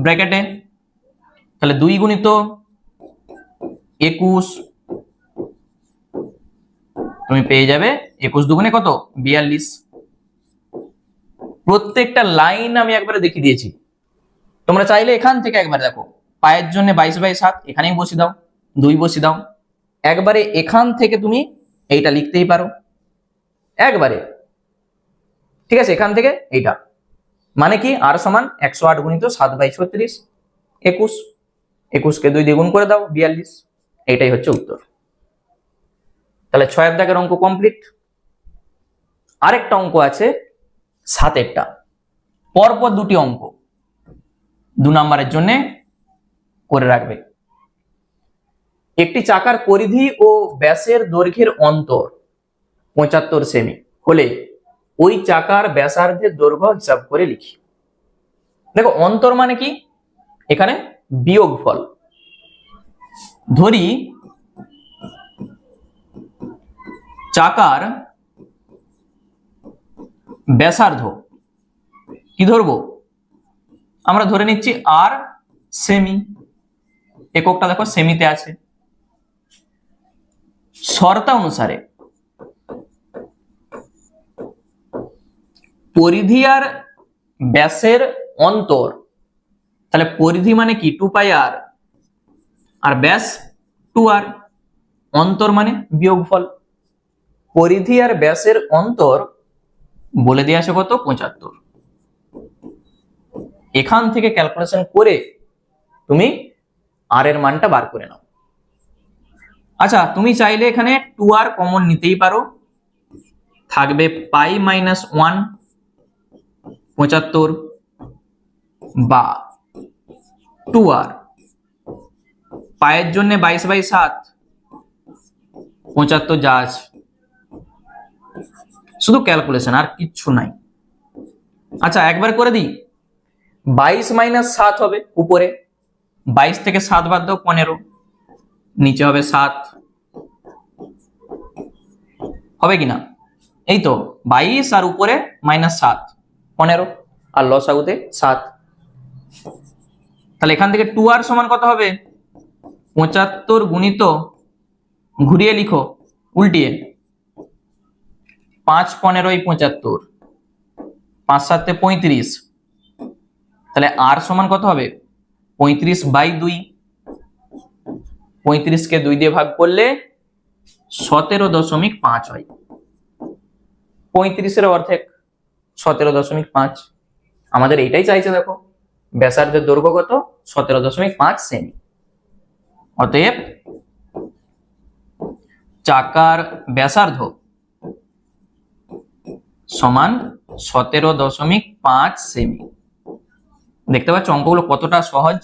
ব্র্যাকেটে, তাহলে 2 গুণিত 21, তুমি পেয়ে যাবে 21 দুগুণে কত? 42। প্রত্যেকটা লাইন আমি একবারে দেখিয়ে দিয়েছি, তোমরা চাইলে এখান থেকে একবার দেখো, পায়ের জন্য 22/7 এখানেই বসিয়ে দাও, 2 বসিয়ে দাও, একবারে এখান থেকে তুমি এইটা লিখতেই পারো একবারে, ঠিক আছে? এখান থেকে এইটা মানে কি আর সমান 108 গুণিত 7/36 21, 21 কে 2 দিয়ে গুণ করে দাও 42, এইটাই হচ্ছে উত্তর। তাহলে 6 দাগের অঙ্ক কমপ্লিট। আরেকটা অঙ্ক আছে 7এরটা, পরপর দুটি অঙ্ক 2 নম্বরের জন্য করে রাখবে। একটি চাকার পরিধি ও ব্যাসের দৈর্ঘ্যের অন্তর 75 সেমি হলে ওই চাকার ব্যাসার্ধের দৈর্ঘ্য হিসাব করে লিখি। দেখো, অন্তর মানে কি? এখানে বিয়োগফল। ধরি চাকার ব্যাসার্ধ কি ধরবো? আমরা ধরে নিচ্ছি আর সেমি, এককটা দেখো সেমিতে আছে। শর্ত অনুসারে পরিধি আর ব্যাসের অন্তর, তাহলে পরিধি মানে কি 2πr, আর ব্যাস 2r, অন্তর মানে বিয়োগফল। পরিধি আর ব্যাসের অন্তর বলে দিয়ে আসে কত? 75। এখান থেকে ক্যালকুলেশন করে তুমি আর এর মানটা বার করে নাও। আচ্ছা, তুমি চাইলে এখানে 2r কমন নিতেই পারো, থাকবে পাই মাইনাস 1 75 বা 2r, পায়ের জন্য 22/7 75 যা আছে, শুধু ক্যালকুলেশন আর কিচ্ছু নাই। আচ্ছা, একবার করে দিই, 22 মাইনাস 7 হবে উপরে, 22 থেকে 7 বাদ দাও 15, নিচে হবে 7, হবে কিনা? এই তো 22 আর উপরে -7 15, আর লসাগুতে 7, তাহলে এখান থেকে 2r সমান কত হবে? 75 গুণিত, ঘুরিয়ে লিখো উল্টিয়ে, 5 15 75, 5 7 35, তাহলে আর সমান কত হবে? 35/2, 35 কে 2 দিয়ে ভাগ করলে 17.5 হয়। 35 এর অর্ধেক 17.5, আমাদের এইটাই চাইছে। দেখো, ব্যাসার্ধের দৈর্ঘ্য কত? 17.5 সেমি। অতএব চাকার ব্যাসার্ধ সমান 17.5 সেমি। দেখতে পাচ্ছ অঙ্কগুলো কতটা সহজ?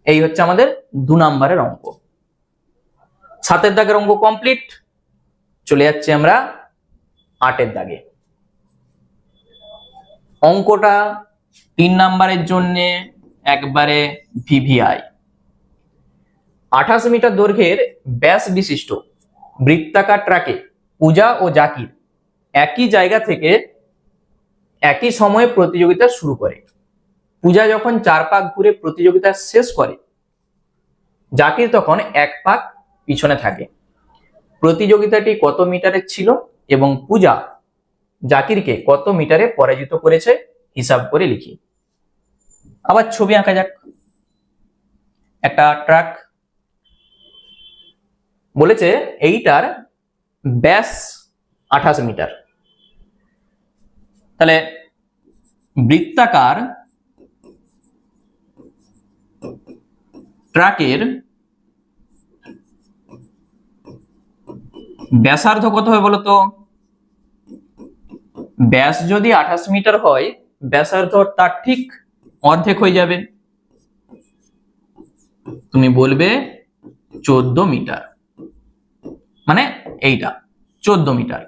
এই হচ্ছে আমাদের 2 নম্বরের অঙ্ক। 7 দাগের অঙ্ক কমপ্লিট। চলে যাচ্ছি আমরা 8 দাগে। অঙ্কটা 3 নম্বরের জন্য একবারে ভিভিআই। 28 মিটার দৈর্ঘ্যের ব্যাস বিশিষ্ট বৃত্তাকার ট্রাকে পূজা ও জাকির একই জায়গা থেকে একই সময়ে প্রতিযোগিতা শুরু করে। পূজা যখন 4 পাক ঘুরে প্রতিযোগিতা শেষ করে, জাকির তখন 1 পাক পিছনে থাকে। প্রতিযোগিতাটি কত মিটারের ছিল এবং পূজা জাকিরকে কত মিটারে পরাজিত করেছে হিসাব করে লিখি। আবার ছবি আঁকা যাক। একটা ট্রাক বলেছে এইটার ব্যাস 28 মিটার। তাহলে বৃত্তাকার ট্রাকের ব্যাসার্ধ কত হয় বলতো? ব্যাস যদি 28 মিটার হয়, ব্যাসার্ধ তার ঠিক অর্ধেক হয়ে যাবে। তুমি বলবে 14 মিটার, মানে এইটা 14 মিটার।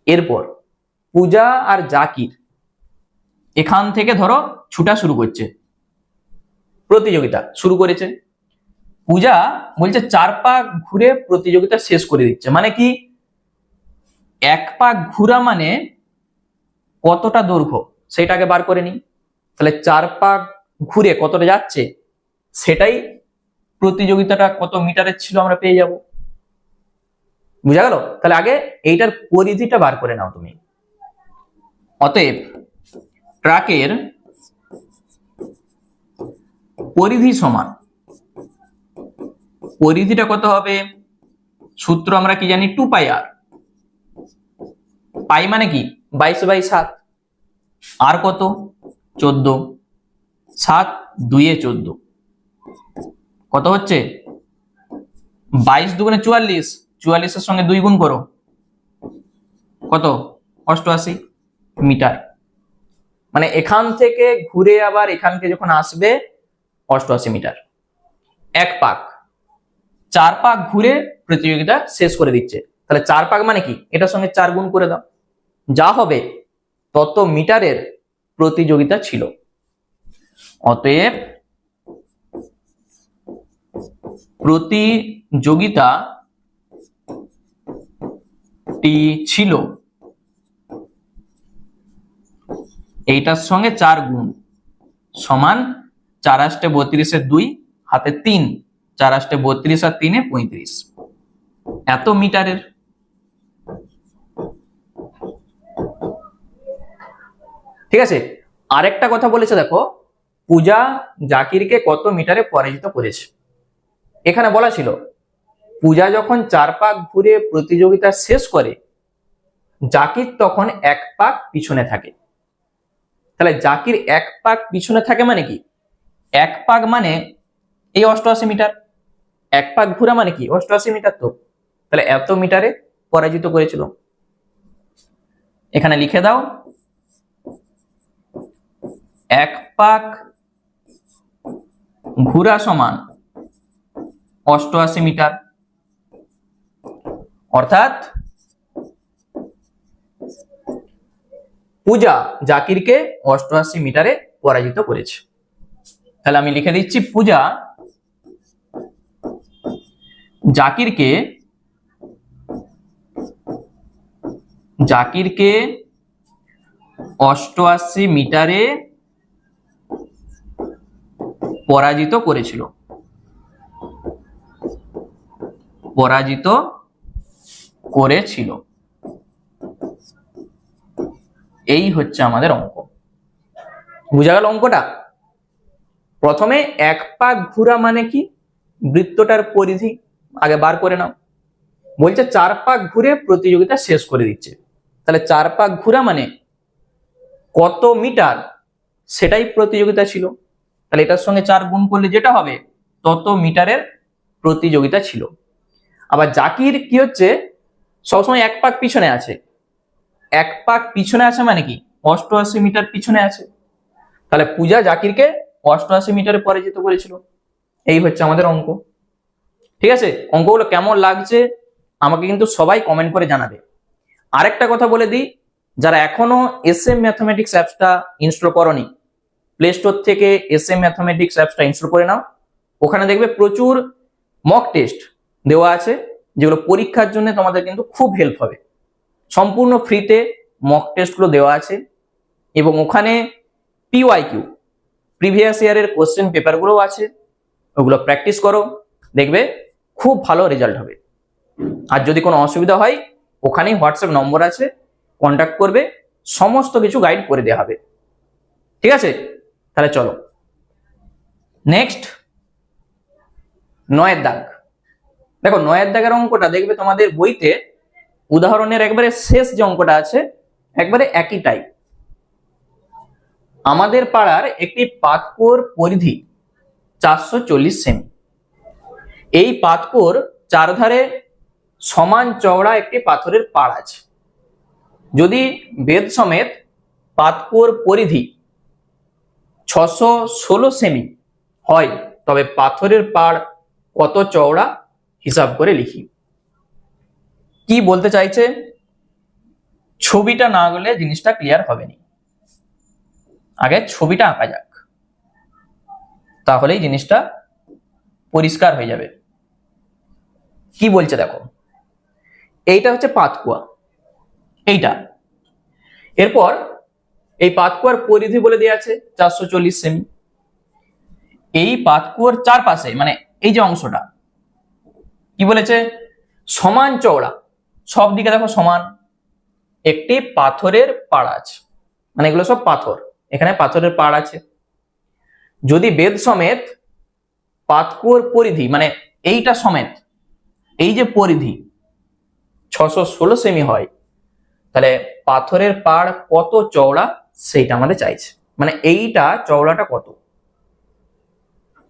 এরপর পূজা আর জাকির এখান থেকে ধরো ছুটা শুরু করছে, প্রতিযোগিতা শুরু করেছে। পূজা বলছে 4 পাক ঘুরে প্রতিযোগিতা শেষ করে দিচ্ছে, মানে কি 1 পাক ঘুরা মানে কতটা দৈর্ঘ্য সেটাকে বার করে নি। তাহলে 4 পাক ঘুরে কতটা যাচ্ছে সেটাই প্রতিযোগিতাটা কত মিটারের ছিল আমরা পেয়ে যাব। বুঝা গেল? তাহলে আগে এইটার পরিধিটা বার করে নাও তুমি। অতএব ট্রাকের পরিধি সমান, পরিধিটা কত হবে? সূত্র আমরা কি জানি? 2 পাই আর। পাই মানে কি? 22/7। আর কত? 14। 7 2 এ 14 কত হচ্ছে? 22 দুগুণে 44। 44 এর সঙ্গে 2 গুণ করো, কত? 88 মিটার। মানে এখান থেকে ঘুরে আবার এখানকে যখন আসবে 88 মিটার। 1 পাক, 4 পাক ঘুরে প্রতিযোগিতা শেষ করে দিচ্ছে। তাহলে 4 পাক মানে কি? এটার সঙ্গে 4 গুণ করে দাও, যা হবে তত মিটারের প্রতিযোগিতা ছিল। অতএব প্রতিযোগিতাটি ছিল এইটার সঙ্গে 4 গুণ সমান 4 8 32 এর 2 হাতে 3, 4 8 32 আর 3 35 এত মিটারের। ঠিক আছে, আরেকটা কথা বলেছে দেখো, পূজা জাকিরকে কত মিটারে পরাজিত করেছে। এখানে বলা ছিল পূজা যখন 4 পাক ঘুরে প্রতিযোগিতা শেষ করে, জাকির তখন 1 পাক পিছনে থাকে। তাহলে জাকির 1 পাক পিছনে থাকে মানে কি? 1 পাক মানে এই 88 মিটার, 1 পাক ঘুরা মানে কি? 88 মিটার। তো তাহলে এত মিটারে পরাজিত করেছিল। এখানে লিখে দাও 1 পাক ঘুরা সমান 88 মিটার। অর্থাৎ পূজা জাকিরকে 88 মিটারে পরাজিত করেছে। তাহলে আমি লিখে দিচ্ছি পূজা জাকিরকে 88 মিটারে পরাজিত করেছিল। পরাজিত করেছিল, এই হচ্ছে আমাদের অঙ্ক। বুঝা গেল অঙ্কটা? প্রথমে 1 পাক ঘুরা মানে কি? বৃত্তটার পরিধি আগে বার করে নাও। বলছে 4 পাক ঘুরে প্রতিযোগিতা শেষ করে দিচ্ছে। তাহলে 4 পাক ঘুরা মানে কত মিটার সেটাই প্রতিযোগিতা ছিল। তাহলে এটার সঙ্গে 4 গুণ করলে যেটা হবে তত মিটারের প্রতিযোগিতা ছিল। আবার জাকির কি হচ্ছে? সবসময় 1 পাক পিছনে আছে। 1 পাক পিছনে আছে মানে কি? 88 মিটার পিছনে আছে। তাহলে পূজা জাকিরকে 88 মিটারে পরাজিত করেছিল। এই হচ্ছে আমাদের অঙ্ক। ঠিক আছে, অঙ্কগুলো কেমন লাগছে আমাকে কিন্তু সবাই কমেন্ট করে জানাবে। আরেকটা কথা বলে দিই, যারা এখনো SM ম্যাথমেটিক্স অ্যাপসটা ইনস্টল করনি, প্লে স্টোর থেকে SM ম্যাথমেটিক্স অ্যাপসটা ইনস্টল করে নাও। ওখানে দেখবে প্রচুর মক টেস্ট দেওয়া আছে, যেগুলো পরীক্ষার জন্য তোমাদের কিন্তু খুব হেল্প হবে। সম্পূর্ণ ফ্রিতে মক টেস্টগুলো দেওয়া আছে এবং ওখানে পিওয়াইকিউ প্রিভিয়াস ইয়ারের কোশ্চেন পেপারগুলোও আছে, ওগুলো প্র্যাকটিস করো, দেখবে খুব ভালো রেজাল্ট হবে। আর যদি কোনো অসুবিধা হয় ওখানেই হোয়াটসঅ্যাপ নম্বর আছে, কন্ট্যাক্ট করবে, সমস্ত কিছু গাইড করে দেওয়া হবে। ঠিক আছে, তাহলে চলো নেক্সট 9 দাগ। দেখো 9 দাগের অঙ্কটা দেখবে তোমাদের বইতে উদাহরণের একবারে শেষ যে অঙ্কটা আছে একবারে একই টাইপ। আমাদের পাড়ার একটি পাতকুয়োর পরিধি 440 সেমি। এই পাতকুয়োর চারধারে সমান চওড়া একটি পাথরের পাড় আছে। যদি বেদ সমেত পাতকুয়োর পরিধি 616 সেমি হয় তবে পাথরের পাড় কত চওড়া হিসাব করে লিখি। কি বলতে চাইছে, ছবিটা না গেলে জিনিসটা ক্লিয়ার হবে না। আগে ছবিটা আঁকা যাক, তাহলেই জিনিসটা পরিষ্কার হয়ে যাবে। কি বলছে দেখো, এইটা হচ্ছে পাতকুয়া, এইটা। এরপর এই পাতকুয়ার পরিধি বলে দেওয়া আছে 440 সেমি। এই পাতকুয়ার চারপাশে মানে এই যে অংশটা কি বলেছে, সমান চওড়া, সব দিকে দেখো সমান একটি পাথরের পাড় আছে, মানে এগুলো সব পাথর, এখানে পাথরের পাড় আছে। যদি বেদ সমেত পাতকুয়োর পরিধি মানে এইটা সমেত এই যে পরিধি 616 সেমি হয় তাহলে পাথরের পাড় কত চওড়া সেইটা আমাদের চাইছে, মানে এইটা চওড়াটা কত।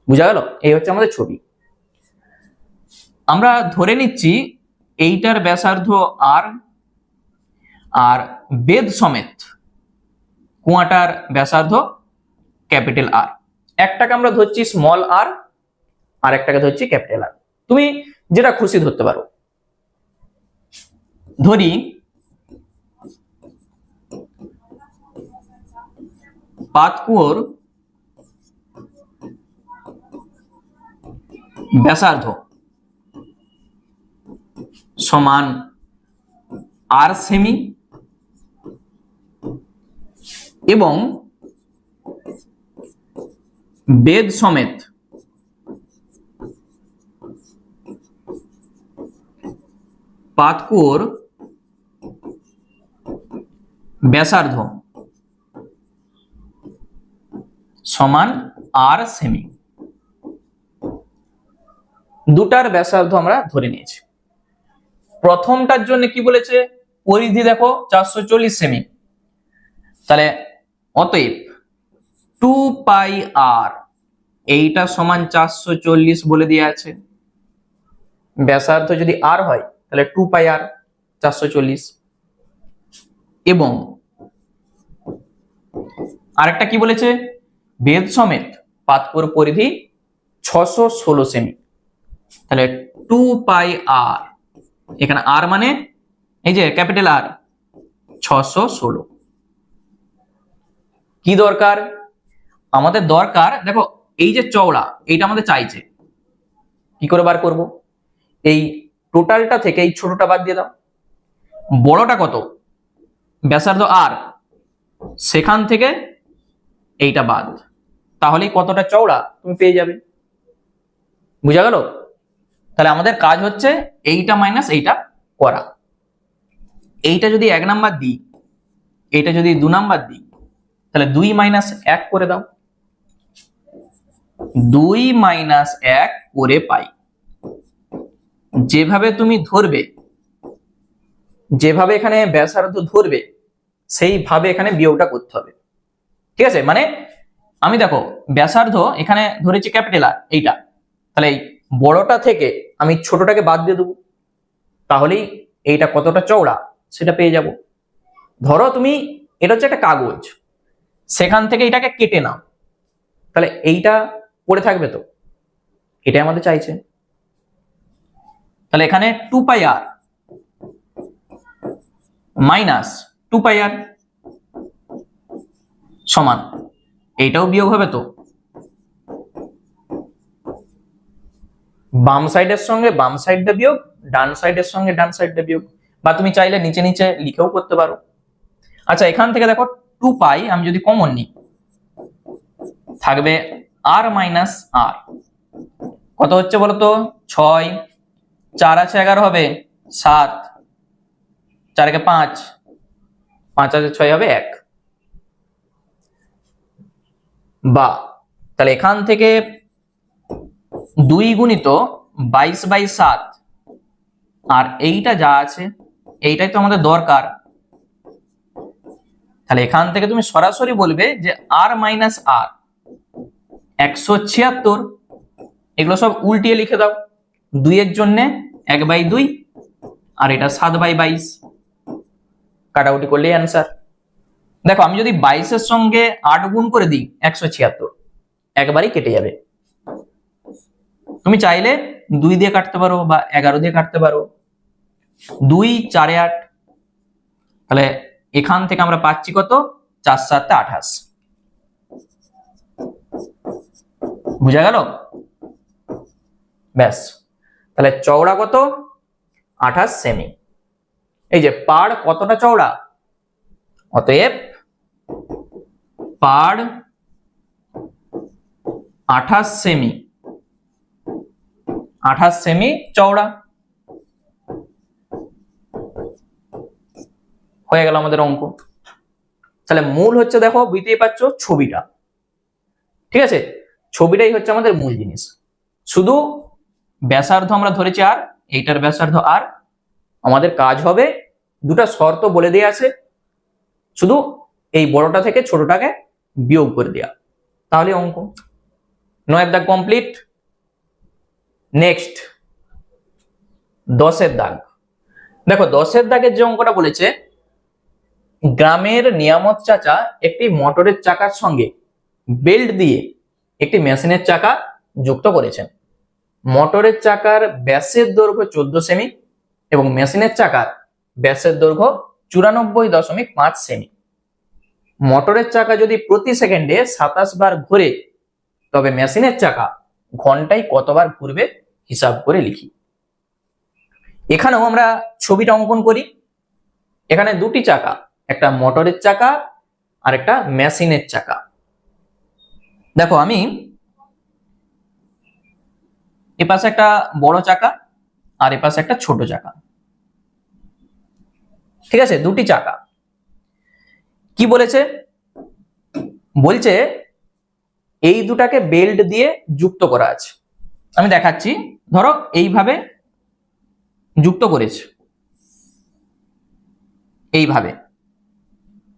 বুঝা গেল? এই হচ্ছে আমাদের ছবি। আমরা ধরে নিচ্ছি এইটার ব্যাসার্ধ আর, আর বেদ সমেত কুয়াটার ব্যাসার্ধ ক্যাপিটাল আর। একটাকে আমরা ধরছি স্মল আর, আর একটাকে ধরছি ক্যাপিটাল আর। তুমি যেটা খুশি ধরতে পারো। ধরি পাতকুয়োর ব্যাসার্ধ সমান আর সেমি এবং বেদ সমেত পাতকুয়োর ব্যাসার্ধ সমান আর সেমি। দুটার ব্যাসার্ধ আমরা ধরে নিয়েছি। প্রথমটার জন্য কি বলেছে, পরিধি দেখো 440 সেমি, তাহলে অতএব 2 পাই আর, এইটা সমান 440 বলে দেওয়া আছে। ব্যাসার্ধ যদি আর হয় তাহলে 2 পাই আর 440, এবং আরেকটা কি বলেছে, বেদ সমেত পাতকুয়োর পরিধি 616 সেমি, তাহলে 2 পাই আর, এখানে আর মানে এই যে ক্যাপিটাল আর 616। কি দরকার আমাদের, দরকার দেখো এই যে চওড়া এইটা আমাদের চাইছে, কি করে বার করব, এই টোটালটা থেকে এই ছোটটা বাদ দিয়ে দাও। বড়টা কত, ব্যাসার্ধ আর, সেখান থেকে এইটা বাদ, তাহলেই কতটা চওড়া তুমি পেয়ে যাবে। বুঝা গেল? তাহলে আমাদের কাজ হচ্ছে এইটা মাইনাস এইটা করা। এইটা যদি 1 নাম্বার দিই, এইটা যদি 2 নাম্বার দিই, তাহলে 2 মাইনাস 1 করে দাও। 2 মাইনাস 1 করে পাই। যেভাবে তুমি ধরবে, যেভাবে এখানে ব্যাসার্ধ ধরবে সেইভাবে এখানে বিয়োগটা করতে হবে। ঠিক আছে, মানে আমি দেখো ব্যাসার্ধ এখানে ধরেছি ক্যাপিটাল আর এইটা, তাহলে এই বড়টা থেকে আমি ছোটটাকে বাদ দিয়ে দেবো, তাহলেই এইটা কতটা চওড়া সেটা পেয়ে যাব। ধরো তুমি এটা হচ্ছে একটা কাগজ, সেখান থেকে এটাকে কেটে নাও, তাহলে এইটা পড়ে থাকবে, তো এটাই আমাদের চাইছে। তাহলে এখানে 2 পাই আর মাইনাস 2 পাই আর সমান, এইটাও বিয়োগ হবে, তো বাম সাইডের সঙ্গে বাম সাইডটা বিয়োগ, ডান সাইডের সঙ্গে ডান সাইডটা বিয়োগ, বা তুমি চাইলে নিচে নিচে লিখেও করতে পারো। আচ্ছা, এখান থেকে দেখো 2 পাই আমি যদি কমন নিই, থাকবে আর মাইনাস আর। কত হচ্ছে বলতো? 6, 4 আছে 11 হবে 7, 4 কে 5, 5 আছে 6 হবে 1। বা তাহলে এখান থেকে 2 গুণিত 22/7, আর এইটা যা আছে এইটাই তো আমাদের দরকার। তাহলে এখান থেকে তুমি সরাসরি বলবে যে আর মাইনাস আর 176। এগুলো সব উল্টিয়ে লিখে দাও। 2 এর জন্য 1/2, আর এটা 7/22, কাটাকুটি করলে অ্যান্সার। দেখো আমি যদি 22 এর সঙ্গে 8 গুণ করে দিই 176, একবারই কেটে যাবে। তুমি চাইলে 2 দিয়ে কাটতে পারো বা 11 দিয়ে কাটতে পারো। 2 4 8, তাহলে এখান থেকে আমরা পাচ্ছি কত? 4 7 28। বুঝা গেল? ব্যাস, তাহলে চওড়া কত? 28 সেমি। এই যে পাড় কতটা চওড়া, অতএব পাড় 28 সেমি, 28 সেমি চওড়া। হয়ে গেল আমাদের অঙ্ক। তাহলে মূল হচ্ছে, দেখো বুঝতেই পারছো ছবিটা, ঠিক আছে? ছবিটাই হচ্ছে আমাদের মূল জিনিস। শুধু ব্যাসার্ধ আমরা ধরেছি আর, এইটার ব্যাসার্ধ আর। আমাদের কাজ হবে, দুটা শর্ত বলে দেয়া আছে, শুধু এই বড়টা থেকে ছোটটাকে বিয়োগ করে দেয়া, তাহলে অঙ্ক 9 দাগ কমপ্লিট। নেক্সট 10 দাগ। দেখো 10 দাগের যে অঙ্কটা বলেছে, গ্রামের নিয়ামত চাচা একটি মোটরের চাকার সঙ্গে বেল্ট দিয়ে একটি মেশিনের চাকা যুক্ত করেছেন। মোটরের চাকার ব্যাসের দৈর্ঘ্য 14 সেমি এবং মেশিনের চাকার ব্যাসের দৈর্ঘ্য 94.5 সেমি। মোটরের চাকা যদি প্রতি সেকেন্ডে 27 বার ঘুরে, তবে মেশিনের চাকা ঘন্টায় কতবার ঘুরবে হিসাব করে লিখি। এখানেও আমরা ছবিটা অঙ্কন করি। এখানে দুটি চাকা, একটা মোটরের চাকা আর একটা মেশিনের চাকা। দেখো আমি এপাশে একটা বড় চাকা আর এপাশে একটা ছোট চাকা, ঠিক আছে? দুটি চাকা। কি বলেছে? বলছে এই দুটাকে বেল্ট দিয়ে যুক্ত করা আছে। আমি দেখাচ্ছি, ধরো এইভাবে যুক্ত করেছে, এইভাবে,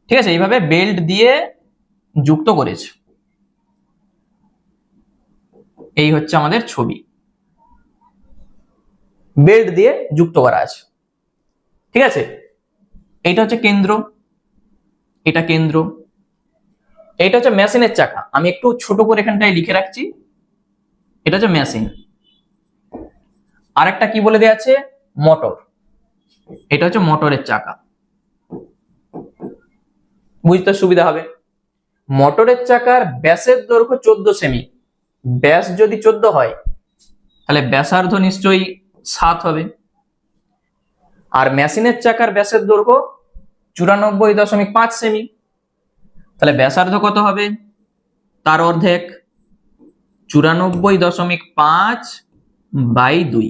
ঠিক আছে? এইভাবে বেল্ট দিয়ে যুক্ত করেছে। এই হচ্ছে আমাদের ছবি, বেল্ট দিয়ে যুক্ত করা আছে, ঠিক আছে? এইটা হচ্ছে কেন্দ্র, এটা কেন্দ্র, এইটা হচ্ছে মেশিনের চাকা। আমি একটু ছোট করে এখানটায় লিখে রাখছি, এটা হচ্ছে মেশিন। আরেকটা কি বলে দেয়া আছে? মোটর। এটা হচ্ছে মোটরের চাকা, বুঝতে সুবিধা হবে। মোটরের চাকার ব্যাসের দৈর্ঘ্য 14 সেমি। ব্যাস যদি 14 হয়, তাহলে ব্যাসার্ধ নিশ্চয়ই 7 হবে। আর মেশিনের চাকার ব্যাসের দৈর্ঘ্য 94.5 সেমি, তাহলে ব্যাসার্ধ কত হবে? তার অর্ধেক, 94.5/2।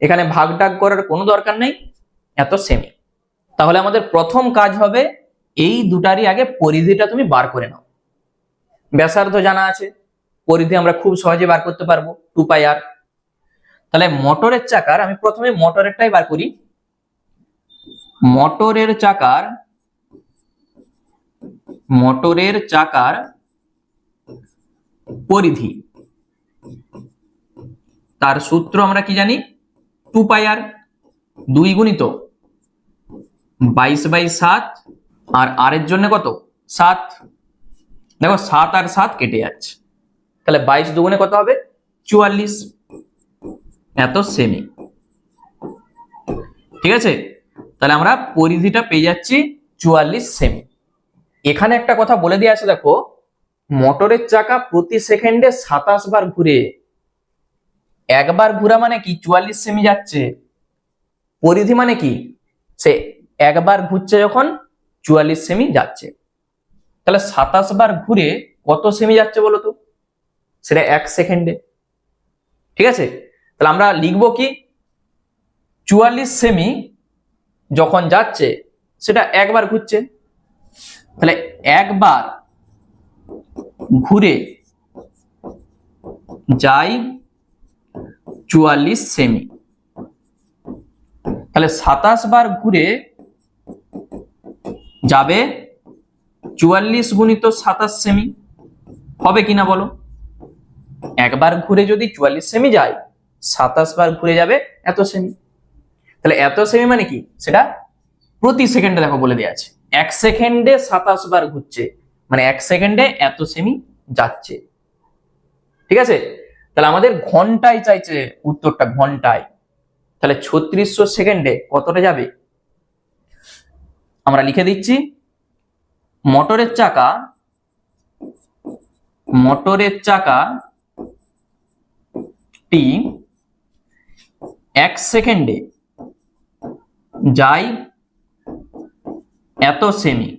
এখানে ভাগ টাগ করার কোনো দরকার নেই, এত সেমি। তাহলে আমাদের প্রথম কাজ হবে, এই দুটারই আগে পরিধিটা তুমি বার করে নাও। ব্যাসার্ধ জানা আছে, পরিধি আমরা খুব সহজে বার করতে পারবো, 2πr। তাহলে মোটরের চাকার, আমি প্রথমে মোটরেরটাই বার করি। মোটরের চাকার পরিধি, তার সূত্র আমরা কি জানি? 2πr। 2 গুণিত 22/7, আর আর এর জন্য কত? 7। দেখো 7 আর 7 কেটে যাচ্ছে, তাহলে 22 দুগুণে কত হবে? 44, এত সেমি, ঠিক আছে? তাহলে আমরা পরিধিটা পেয়ে যাচ্ছি 44 সেমি। এখানে একটা কথা বলে দিয়ে আছে, দেখো মোটরের চাকা প্রতি সেকেন্ডে 27 বার ঘুরে, একবার ঘোরা মানে কি 44 সেমি যাচ্ছে, পরিধি মানে কি সে একবার ঘুরছে যখন 44 সেমি যাচ্ছে। তাহলে 27 বার ঘুরে কত সেমি যাচ্ছে বলো তো, সেটা 1 সেকেন্ডে। ঠিক আছে, তাহলে আমরা লিখবো কি 44 সেমি যখন যাচ্ছে সেটা একবার ঘুরছে, তাহলে একবার ঘুরে যাই 44 সেমি। তাহলে 27 বার ঘুরে যাবে 44 গুণিত 27 সেমি, হবে কিনা বলো? একবার ঘুরে যদি 44 সেমি যায়, 27 বার ঘুরে যাবে এত সেমি। তাহলে এত সেমি মানে কি, সেটা প্রতি সেকেন্ডে দেখো বলে দেওয়া আছে, 1 সেকেন্ডে 27 বার ঘুরছে, মানে 1 সেকেন্ডে এত সেমি যাচ্ছে। ঠিক আছে, তাহলে আমাদের ঘন্টায় চাইছে উত্তরটা, ঘন্টায়। তাহলে 3600 সেকেন্ডে কতটা যাবে, আমরা লিখে দিচ্ছি মোটরের চাকাটি 1 সেকেন্ডে যায় এত সেমি,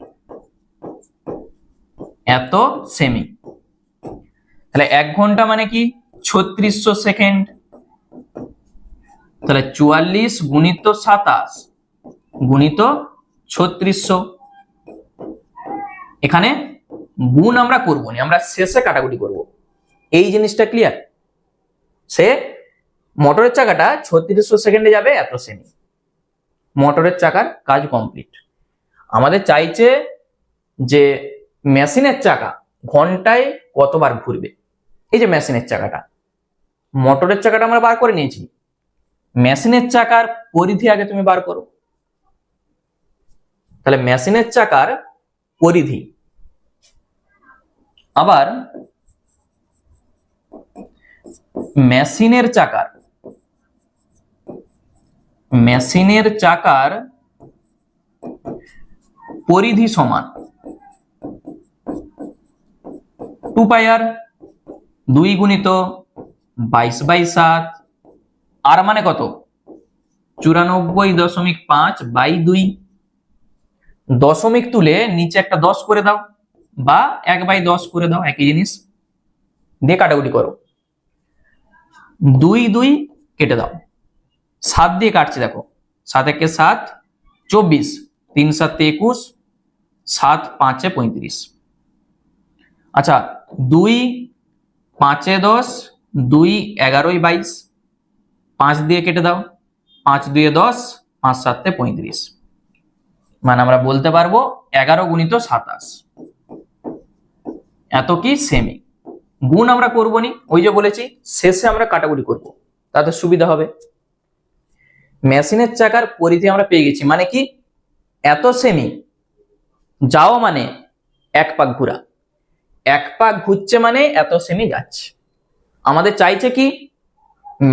তাহলে 1 ঘন্টা মানে কি 3600 সেকেন্ড। তাহলে 44 গুণিত 27 গুণিত 3600, এখানে গুণ আমরা করবো না, আমরা শেষে কাটাকুটি করব। এই জিনিসটা ক্লিয়ার? সে মোটরের চাকাটা 3600 সেকেন্ডে যাবে এত সেমি, মোটরের চাকার কাজ কমপ্লিট। আমাদের চাইছে যে মেশিনের চাকা ঘন্টায় কতবার ঘুরবে। এই যে মেশিনের চাকাটা, মোটরের চাকাটা আমরা বার করে নিয়েছি, মেশিনের চাকার পরিধি আগে তুমি বার করো। তাহলে মেশিনের চাকার পরিধি, আবার মেশিনের চাকার পরিধি সমান 2 পাই আর, 2 গুণিত 22/7, আর মানে কত 94.5/2। দশমিক তুলে নিচে একটা 10 করে দাও, বা 1/10 করে দাও, একই জিনিস। দিয়ে কাটাকুটি করো, 2 2 কেটে দাও, 7 দিয়ে কাটছে দেখো, 7 একে 7, 24, 3 7 21, 7 5 35। আচ্ছা, 2 5 10, 2 11 22, 5 দিয়ে কেটে দাও, 5 2 10, 5 7 35, মানে আমরা বলতে পারবো 11 গুণিত 27 এত কি সেমি। গুণ আমরা করবো নি, ওই যে বলেছি শেষে আমরা কাটাকুটি করব, তাতে সুবিধা হবে। মেশিনের চাকার পরিধি আমরা পেয়ে গেছি, মানে কি এত সেমি যাও, মানে 1 পাক ঘোরা, 1 পাক ঘুরছে মানে এত সেমি যাচ্ছে। আমাদের চাইছে কি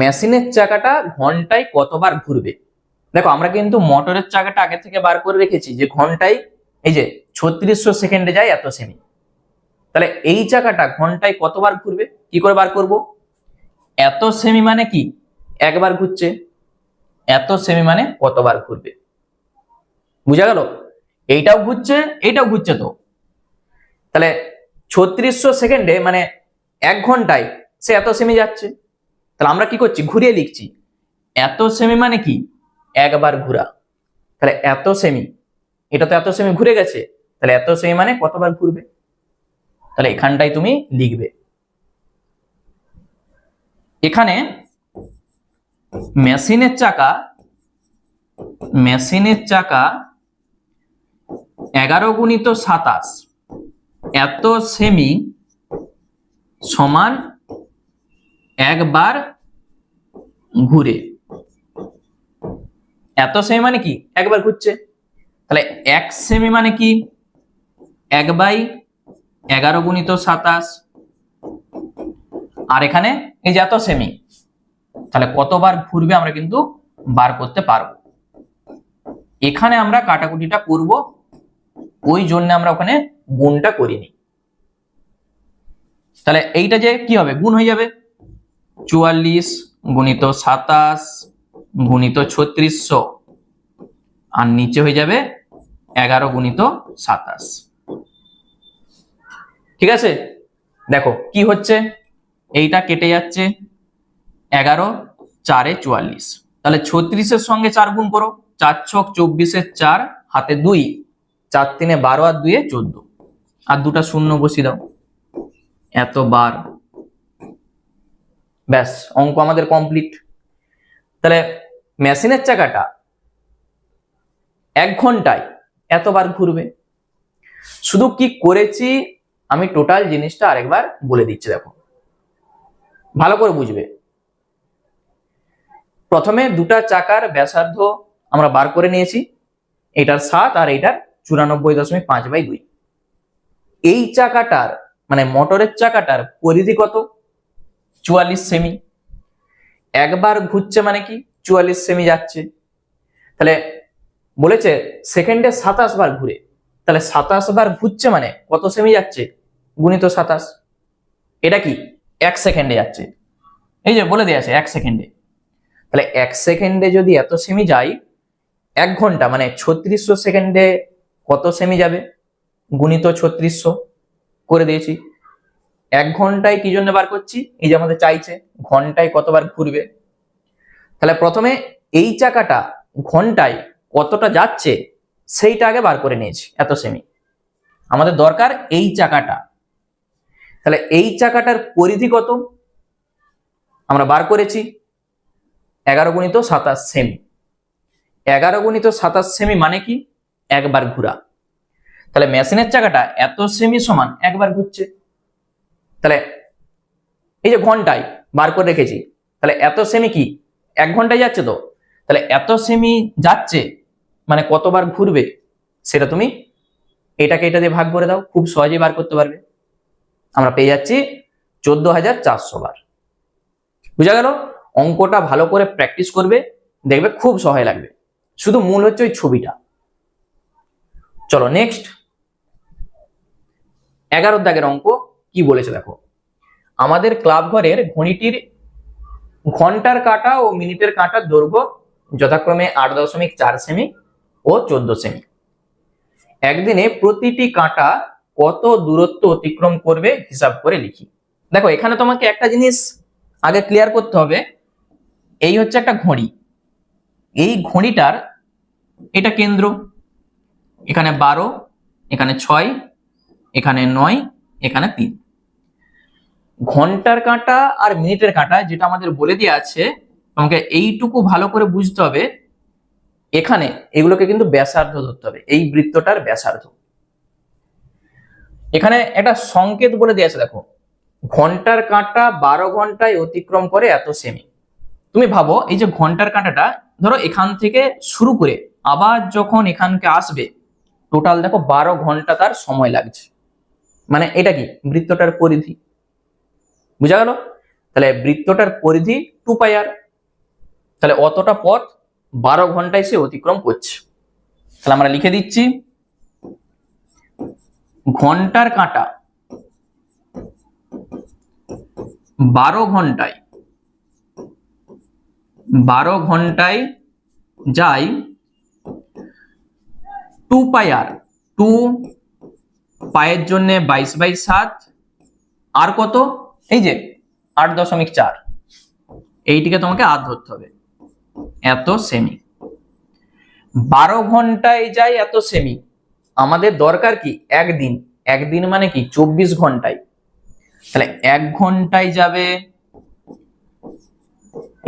মেশিনের চাকাটা ঘন্টায় কতবার ঘুরবে। দেখো আমরা কিন্তু মোটরের চাকাটা আগে থেকে বার করে রেখেছি যে ঘন্টায়, এই যে 3600 সেকেন্ডে যায় এত সেমি। তাহলে এই চাকাটা ঘন্টায় কতবার ঘুরবে, কি করে বার করব? এত সেমি মানে কি একবার ঘুরছে, এত সেমি মানে কতবার ঘুরবে। বুঝা গেল? এইটাও ঘুরছে, এইটাও ঘুরছে, তো তাহলে 3600 সেকেন্ডে মানে 1 ঘন্টায় সে এত সেমি যাচ্ছে। তাহলে আমরা কি করছি, ঘুরিয়ে লিখছি, এত সেমি মানে কি একবার ঘোরা। তাহলে এত সেমি, এটা তো এত সেমি ঘুরে গেছে, তাহলে এত সেমি মানে কতবার ঘুরবে। তাহলে এখানটাই তুমি লিখবে। এখানে মেশিনের চাকা 11 গুণিত 27 এত সেমি সমান একবার ঘুরে। এত সেমি মানে কি একবার ঘুরছে, তাহলে 1 সেমি মানে কি 1/11 গুণিত 27, আর এখানে এই যে এত সেমি, তাহলে কতবার ঘুরবে আমরা কিন্তু বার করতে পারবো। এখানে আমরা কাটাকুটিটা করব, ওই জন্য আমরা ওখানে গুণটা করিনি। তাহলে এইটা যে কি হবে, গুণ হয়ে যাবে, 44 গুণিত 27 গুণিত 3600 আর নিচে হয়ে যাবে 11 গুণিত 27। ঠিক আছে, দেখো কি হচ্ছে, এইটা কেটে যাচ্ছে, 11 4 44, তাহলে 36-এর সঙ্গে 4 গুণ করো, 4 ছক 24-এর 4 হাতে 2, 4 3 12 আর 2 14, আর দুটা শূন্য বসিয়ে দাও, এত বার। ব্যাস, অঙ্ক আমাদের কমপ্লিট। তাহলে মেশিনের চাকাটা 1 ঘন্টায় এতবার ঘুরবে। শুধু কি করেছি আমি টোটাল জিনিসটা আরেকবার বলে দিচ্ছি, দেখো ভালো করে বুঝবে। প্রথমে দুটা চাকার ব্যাসার্ধ আমরা বার করে নিয়েছি, এটার 7 আর এইটার 94.5/2। এই চাকাটার মানে মোটরের চাকাটার পরিধি কত? 44 সেমি। একবার ঘুরছে মানে কি 44 সেমি যাচ্ছে। তাহলে বলেছে সেকেন্ডে 27 বার ঘুরে, তাহলে 27 বার ঘুরছে মানে কত সেমি যাচ্ছে? গুণিত 27। এটা কি 1 সেকেন্ডে যাচ্ছে, এই যে বলে দেয়া আছে 1 সেকেন্ডে। তাহলে 1 সেকেন্ডে যদি এত সেমি যায়, 1 ঘন্টা মানে 3600 সেকেন্ডে কত সেমি যাবে? গুণিত 3600 করে দিয়েছি। 1 ঘন্টায় কি জন্য বার করছি? এই যে আমাদের চাইছে ঘন্টায় কতবার ঘুরবে। তাহলে প্রথমে এই চাকাটা ঘন্টায় কতটা যাচ্ছে সেইটা আগে বার করে নিয়েছি, এত সেমি। আমাদের দরকার এই চাকাটা। তাহলে এই চাকাটার পরিধি কত আমরা বার করেছি? 11 গুণিত 27 সেমি। 11 গুণিত 27 সেমি মানে কি? একবার ঘোরা। তাহলে মেশিনের চাকাটা এত সেমি সমান একবার ঘুরছে। তাহলে এই যে ঘন্টায় বার করে রেখেছি, তাহলে এত সেমি কি 1 ঘন্টায় যাচ্ছে তো, তাহলে এত সেমি যাচ্ছে মানে কতবার ঘুরবে সেটা তুমি এটাকে এটা দিয়ে ভাগ করে দাও, খুব সহজেই বার করতে পারবে। আমরা পেয়ে যাচ্ছি 14,400 বার। বুঝা গেল? অঙ্কটা ভালো করে প্র্যাকটিস করবে, দেখবে খুব সহায় লাগবে। শুধু মূল হচ্ছে ওই ছবিটা। চলো নেক্সট 11 দাগের অঙ্ক কি বলেছে দেখো। আমাদের ক্লাব ঘরের ঘড়িটির ঘন্টার কাঁটা ও মিনিটের কাঁটার দৈর্ঘ্য যথাক্রমে 8.4 সেমি ও 14 সেমি। একদিনে প্রতিটি কাঁটা কত দূরত্ব অতিক্রম করবে হিসাব করে লিখি। দেখো এখানে তোমাকে একটা জিনিস আগে ক্লিয়ার করতে হবে, এই হচ্ছে একটা ঘড়ি, এই ঘড়িটার এটা কেন্দ্র, এখানে 12, এখানে 6, এখানে 9, এখানে 3। ঘন্টার কাঁটা আর মিনিটের কাঁটা যেটা আমাদের বলে দেওয়া আছে, তোমাকে এইটুকু ভালো করে বুঝতে হবে। এখানে এগুলোকে কিন্তু ব্যাসার্ধ ধরতে হবে, এই বৃত্তটার ব্যাসার্ধ। এখানে একটা সংকেত বলে দেওয়া আছে, দেখো ঘন্টার কাঁটা 12 ঘন্টায় অতিক্রম করে এত সেমি। তুমি ভাবো এই যে ঘন্টার কাঁটাটা ধরো এখান থেকে শুরু করে আবার যখন এখানকে আসবে, টোটাল দেখো 12 ঘন্টা তার সময় লাগছে। মানে এটা কি বৃত্তটার পরিধি। বুঝা গেল? তাহলে বৃত্তটার পরিধি 2πr, তাহলে অতটা পথ 12 ঘন্টায় সে অতিক্রম করছে। তাহলে আমরা লিখে দিচ্ছি ঘন্টার কাঁটা 12 ঘন্টায় যায় 2πr, 2 পায়ের জন্য 22/7 আর কত, এই যে 8.4, এইটিকে তোমাকে আর ধরতে হবে, এত সেমি। 12 ঘন্টায় যায় এত সেমি। আমাদের দরকার কি একদিন, একদিন মানে কি 24 ঘন্টায়। তাহলে 1 ঘন্টায় যাবে,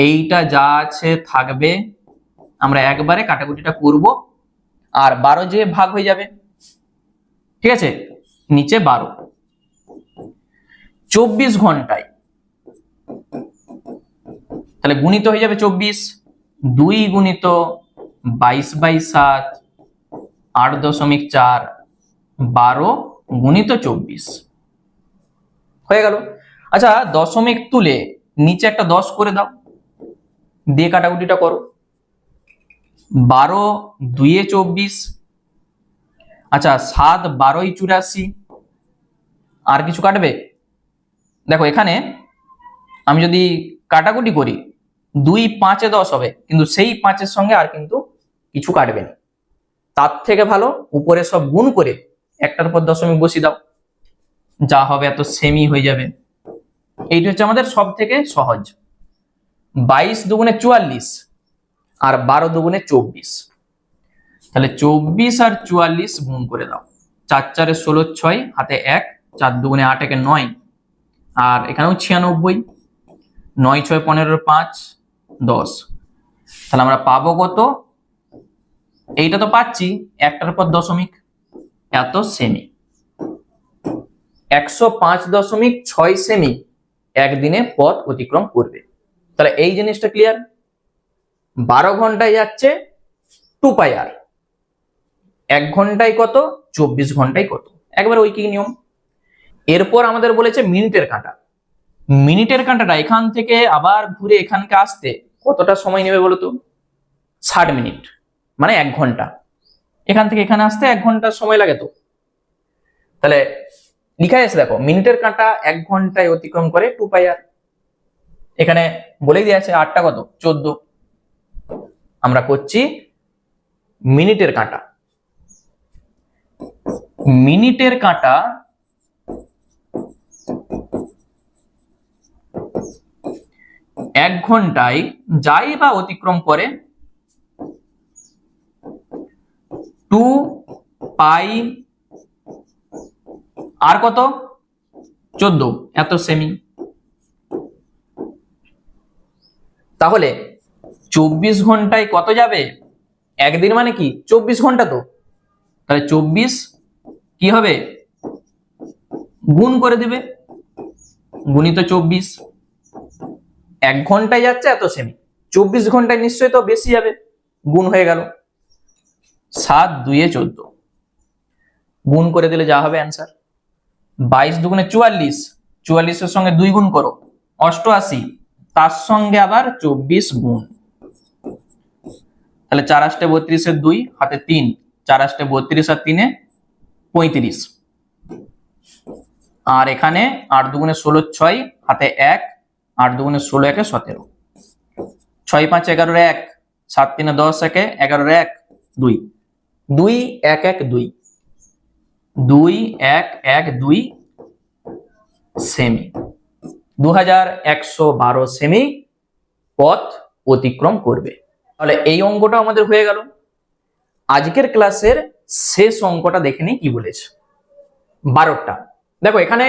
এইটা যা আছে থাকবে, আমরা একবারে কাটাকুটিটা করব, আর 12 যে ভাগ হয়ে যাবে, ঠিক আছে, নিচে 12। 24 ঘন্টায় তাহলে গুণিত হয়ে যাবে 24, 2 গুণিত 22/7, 8.4, 12 গুণিত 24 হয়ে গেল। আচ্ছা দশমিক তুলে নিচে একটা 10 করে দাও, দিয়ে কাটাকুটিটা করো। 12 2 24, আচ্ছা 7 12 84, আর কিছু কাটবে? দেখো এখানে আমি যদি কাটাকুটি করি 2 5 10 হবে, কিন্তু সেই 5-এর সঙ্গে আর কিন্তু কিছু কাটবে না। তার থেকে ভালো উপরে সব গুণ করে একটার পর দশমিক বসিয়ে দাও, যা হবে এত সেমি হয়ে যাবে। এইটা হচ্ছে আমাদের সব থেকে সহজ। 22 দুগুণে 44 আর 12 দুগুণে 24, তাহলে 24 আর 44 গুণ করে দাও। 4 4 16 6 হাতে 1, 4 দুগুণে 8 একে 9, আর এখানেও 96, 9 6 15 5 10। তাহলে আমরা পাবো কত? এইটা তো পাচ্ছি একটার পর দশমিক, এত সেমি। 105.6 সেমি একদিনে পথ অতিক্রম করবে। তাহলে এই জিনিসটা ক্লিয়ার। 12 ঘন্টায় যাচ্ছে 2 পাই আর, 1 ঘন্টায় কত, 24 ঘন্টায় কত, একবার ঐকিক নিয়ম। এরপর আমাদের বলেছে মিনিটের কাঁটা। মিনিটের কাঁটাটা এখান থেকে আবার ঘুরে এখানকে আসতে কতটা সময় নেবে বলতো? 60 মিনিট, মানে 1 ঘন্টা। এখান থেকে এখানে আসতে 1 ঘন্টা সময় লাগে। তো তাহলে লিখা আছে দেখো, মিনিটের কাঁটা 1 ঘন্টায় অতিক্রম করে 2 পাই আর। এখানে বলেই দেওয়া আছে 8টা কত, 14। আমরা করছি মিনিটের কাঁটা। মিনিটের কাঁটা 1 ঘন্টায় যাই বা অতিক্রম করে 2 পাই আর কত, 14, এত সেমি। তাহলে 24 ঘন্টায় কত যাবে? একদিন মানে কি 24 ঘন্টা। তো তাহলে 24 কি হবে, গুণ করে দিবে, গুণিত 24। 1 ঘন্টায় যাচ্ছে এত সেমি, 24 ঘন্টায় নিশ্চয়ই তো বেশি যাবে, গুণ হয়ে গেল। 7 2 14, গুণ করে দিলে যা হবে অ্যান্সার। 22 দুগুণে 44, 44-এর সঙ্গে 2 গুণ করো 88, তার সঙ্গে আবার 24 গুণ। তাহলে 4 8 32 2 হাতে 3, 4 8 32 আর 3 35, আর এখানে 8 দুগুণে 16 6 হাতে 1, 8 দুগুণে 16 একে 17, 6 5 11 1, 7 3 10 একে 11 1 2, 2 1 1 2, 2 1 1 2 সেমি। 2112 সেমি পথ অতিক্রম করবে। তাহলে এই অঙ্কটা আমাদের হয়ে গেল। আজকের ক্লাসের শেষ অঙ্কটা দেখে নিই কি বলেছে। 12টা দেখো, এখানে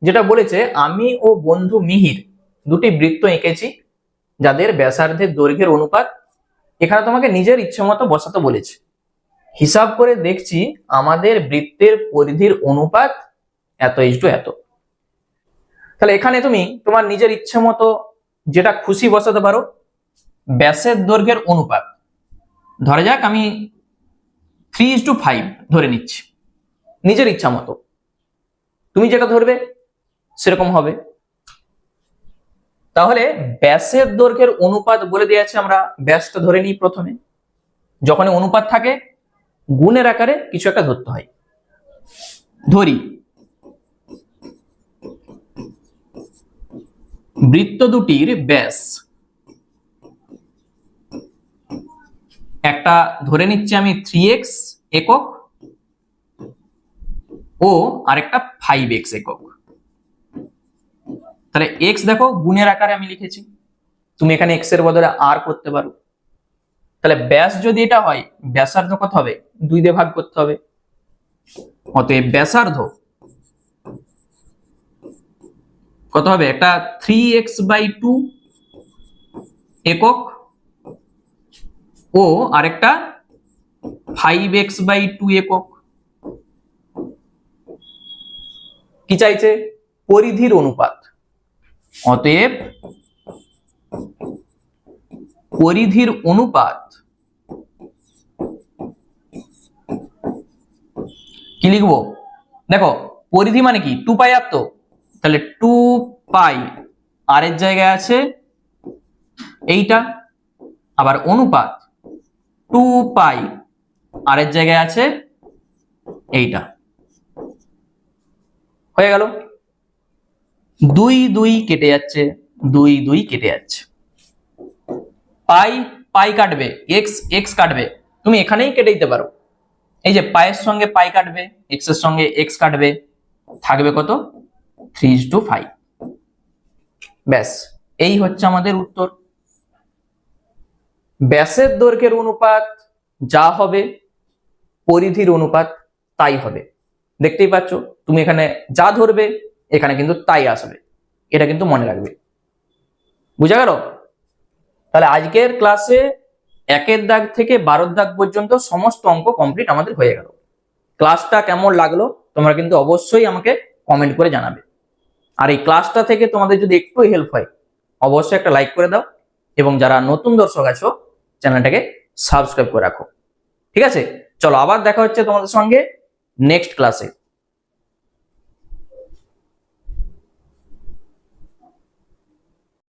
যেটা বলেছে, আমি ও বন্ধু মিহির দুটি বৃত্ত এঁকেছি যাদের ব্যাসার্ধের দৈর্ঘ্যের অনুপাত, এখানে তোমাকে নিজের ইচ্ছে মতো বসাতে বলেছে। হিসাব করে দেখছি আমাদের বৃত্তের পরিধির অনুপাত এত ইস টু এত। তাহলে এখানে তুমি তোমার নিজের ইচ্ছে মতো যেটা খুশি বসাতে পারো। ব্যাসের দৈর্ঘ্যের অনুপাত ধরে যাক আমি 3:5 ধরে নিচ্ছি, নিজের ইচ্ছা মতো তুমি যেটা ধরবে সেরকম হবে। তাহলে ব্যাসের দৈর্ঘ্যের অনুপাত বলে দিয়েছে, আমরা ব্যাসটা ধরে নিই। প্রথমে যখন অনুপাত থাকে গুণের আকারে কিছু একটা ধরতে হয়। ধরি বৃত্ত দুটির ব্যাস, একটা ধরে নিচ্ছি আমি 3x একক ও আরেকটা 5x একক। তাহলে x দেখো গুণের আকারে আমি লিখেছি, তুমি এখানে x এর বদলে r করতে পারো। তাহলে ব্যাস যদি এটা হয়, ব্যাসার্ধ কত হবে, 2 দিয়ে ভাগ করতে হবে। অতএব ব্যাসার্ধ কত হবে, একটা 3x/2 একক ও আরেকটা 5x/2 একক। কি চাইছে, পরিধির অনুপাত। অতএব পরিধির অনুপাত কি লিখবো, দেখো পরিধি মানে কি 2 পাই আর। তো তাহলে 2 পাই আর এর জায়গায় আছে এইটা, আবার অনুপাত 2 পাই আর এর জায়গায় আছে এইটা। হয়ে গেল, 2 2 কেটে যাচ্ছে, 2 2 কেটে যাচ্ছে। পাই পাই কাটবে, এক্স এক্স কাটবে, তুমি এখানেই কেটে দিতে পারো। এই যে পায়ের সঙ্গে পাই কাটবে, এক্স এর সঙ্গে এক্স কাটবে, থাকবে কত 3:5। ব্যাস, এই হচ্ছে আমাদের উত্তর। ব্যাসের দৈর্ঘ্যের অনুপাত যা হবে পরিধির অনুপাত তাই হবে। দেখতেই পাচ্ছ, তুমি এখানে যা ধরবে এখানে কিন্তু তাই আসবে, এটা কিন্তু মনে রাখবে। বুঝা গেল? তাহলে আজকের ক্লাসে 1-এর দাগ থেকে 12-এর দাগ পর্যন্ত সমস্ত অঙ্ক কমপ্লিট আমাদের হয়ে গেল। ক্লাসটা কেমন লাগলো তোমরা কিন্তু অবশ্যই আমাকে কমেন্ট করে জানাবে। আর এই ক্লাসটা থেকে তোমাদের যদি একটু হেল্প হয় অবশ্যই একটা লাইক করে দাও, এবং যারা নতুন দর্শক আছো চ্যানেলটাকে সাবস্ক্রাইব করে রাখো। ঠিক আছে, চলো আবার দেখা হচ্ছে তোমাদের সঙ্গে নেক্সট ক্লাসে।